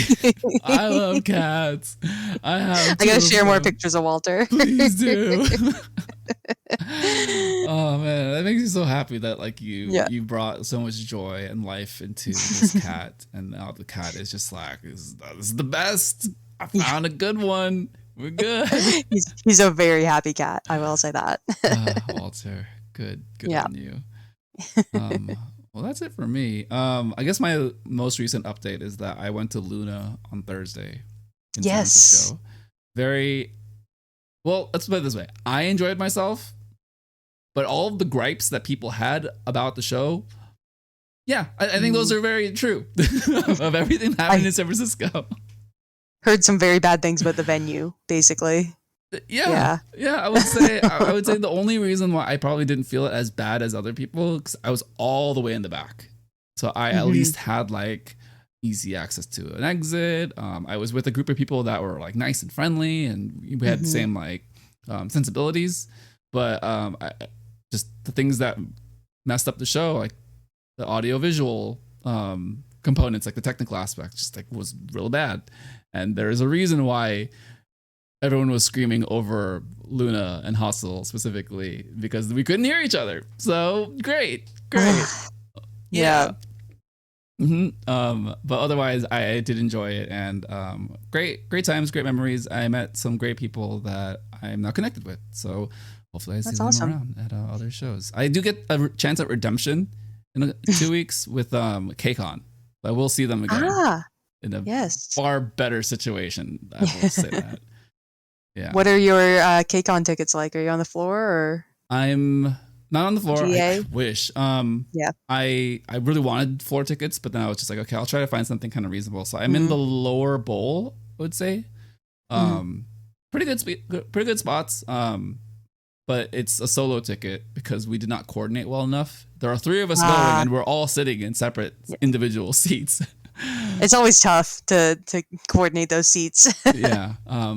S1: I love cats. I
S3: I gotta share more pictures of Walter.
S1: Please do. Oh man, that makes me so happy that like you brought so much joy and life into this cat, and now the cat is just like this is the best. I found a good one. We're good.
S3: He's a very happy cat. I will say that.
S1: Walter, good
S3: Yeah.
S1: on you. Well, that's it for me. I guess my most recent update is that I went to Luna on Thursday in San
S3: Yes.
S1: Francisco. Very well. Let's put it this way: I enjoyed myself, but all of the gripes that people had about the show, yeah, I think those are very true of everything that happened in San Francisco.
S3: Heard some very bad things about the venue, basically.
S1: Yeah. I would say the only reason why I probably didn't feel it as bad as other people because I was all the way in the back, so I at least had like easy access to an exit. I was with a group of people that were like nice and friendly, and we had the same like sensibilities. But just the things that messed up the show, like the audio visual components, like the technical aspect, just like was real bad. And there is a reason why everyone was screaming over Luna and Hustle specifically because we couldn't hear each other. So great.
S3: Yeah.
S1: But otherwise, I did enjoy it, and great times, great memories. I met some great people that I'm now connected with. So hopefully, I see
S3: That's
S1: them
S3: awesome.
S1: around at other shows. I do get a chance at Redemption in 2 weeks with KCON. I will see them again in a
S3: Yes.
S1: far better situation. I will say that. Yeah.
S3: What are your KCON tickets like? Are you on the floor or?
S1: I'm not on the floor.
S3: GA?
S1: I wish.
S3: Yeah.
S1: I really wanted floor tickets, but then I was just like, okay, I'll try to find something kind of reasonable. So I'm in the lower bowl, I would say. Pretty good spots. But it's a solo ticket because we did not coordinate well enough. There are 3 of us going, and we're all sitting in separate individual seats.
S3: It's always tough to coordinate those seats.
S1: Yeah.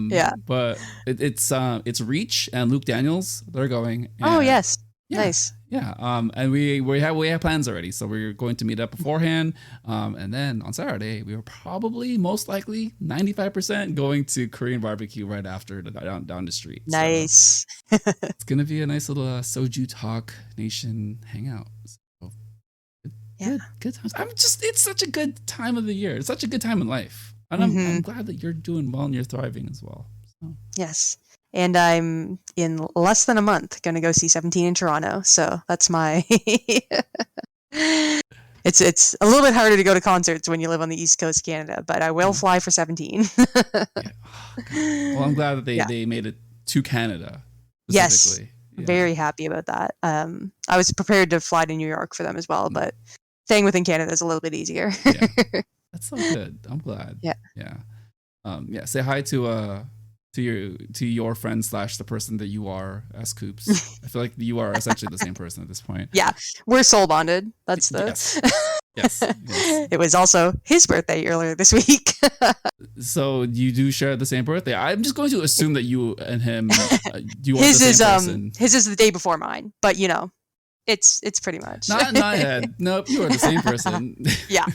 S3: Yeah.
S1: But it's Reach and Luke Daniels. They're going.
S3: Oh
S1: and-
S3: yes.
S1: Yeah.
S3: Nice.
S1: Yeah. And we have plans already, so we're going to meet up beforehand. And then on Saturday, we were probably most likely 95% going to Korean barbecue right after down the street.
S3: Nice.
S1: So it's gonna be a nice little Soju Talk Nation hangout. So good times. It's such a good time of the year. It's such a good time in life, and I'm glad that you're doing well and you're thriving as well. So.
S3: Yes. And I'm in less than a month going to go see 17 in Toronto. So that's my. It's a little bit harder to go to concerts when you live on the East Coast of Canada, but I will fly for 17.
S1: Yeah. Oh, well, I'm glad that they made it to Canada.
S3: Yes.
S1: Specifically. Yeah.
S3: Very happy about that. I was prepared to fly to New York for them as well, but staying within Canada is a little bit easier.
S1: Yeah. That's so good. I'm glad.
S3: Yeah.
S1: Yeah. Say hi to your friend / the person that you are as Coops. I feel like you are essentially the same person at this point.
S3: Yeah, we're soul bonded. That's the.
S1: Yes.
S3: It was also his birthday earlier this week.
S1: So you do share the same birthday. I'm just going to assume that you and him, you are
S3: His
S1: the
S3: is
S1: same person.
S3: his is the day before mine, but you know, It's pretty much.
S1: Not in my head. Nope, you are the same person.
S3: Yeah,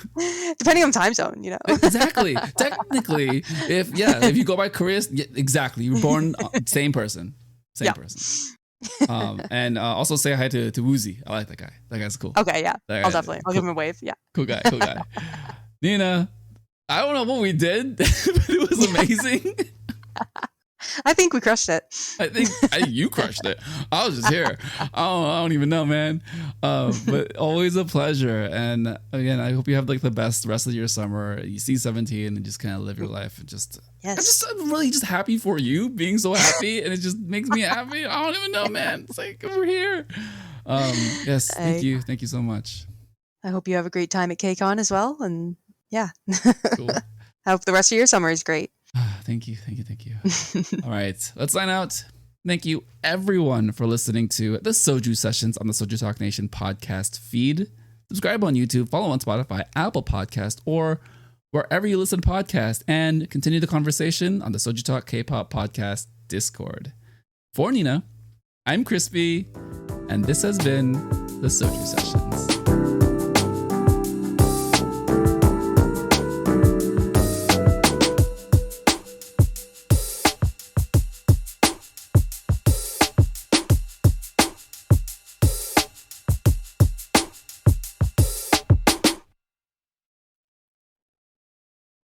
S3: depending on time zone, you know.
S1: Exactly. Technically, if you go by Korea, exactly, you were born same person. Same person. And also say hi to Woozy. I like that guy. That guy's cool.
S3: Okay, yeah.
S1: That
S3: I'll
S1: guy-
S3: definitely. I'll give him a wave. Yeah.
S1: Cool guy. Nina, I don't know what we did, but it was amazing.
S3: I think we crushed it.
S1: I think you crushed it. I was just here. I don't even know, man. But always a pleasure. And again, I hope you have like the best rest of your summer. You see 17 and just kind of live your life. And just,
S3: Yes.
S1: I'm really just happy for you being so happy, and it just makes me happy. I don't even know, man. It's like we're here. Yes, thank you so much.
S3: I hope you have a great time at KCON as well. And yeah.
S1: Cool.
S3: I hope the rest of your summer is great.
S1: Thank you. All right, let's sign out. Thank you everyone for listening to the Soju Sessions on the Soju Talk Nation podcast feed. Subscribe on YouTube, follow on Spotify, Apple Podcast, or wherever you listen to podcasts, and continue the conversation on the Soju Talk K-pop podcast Discord. For Nina, I'm Crispy, and this has been the Soju Sessions.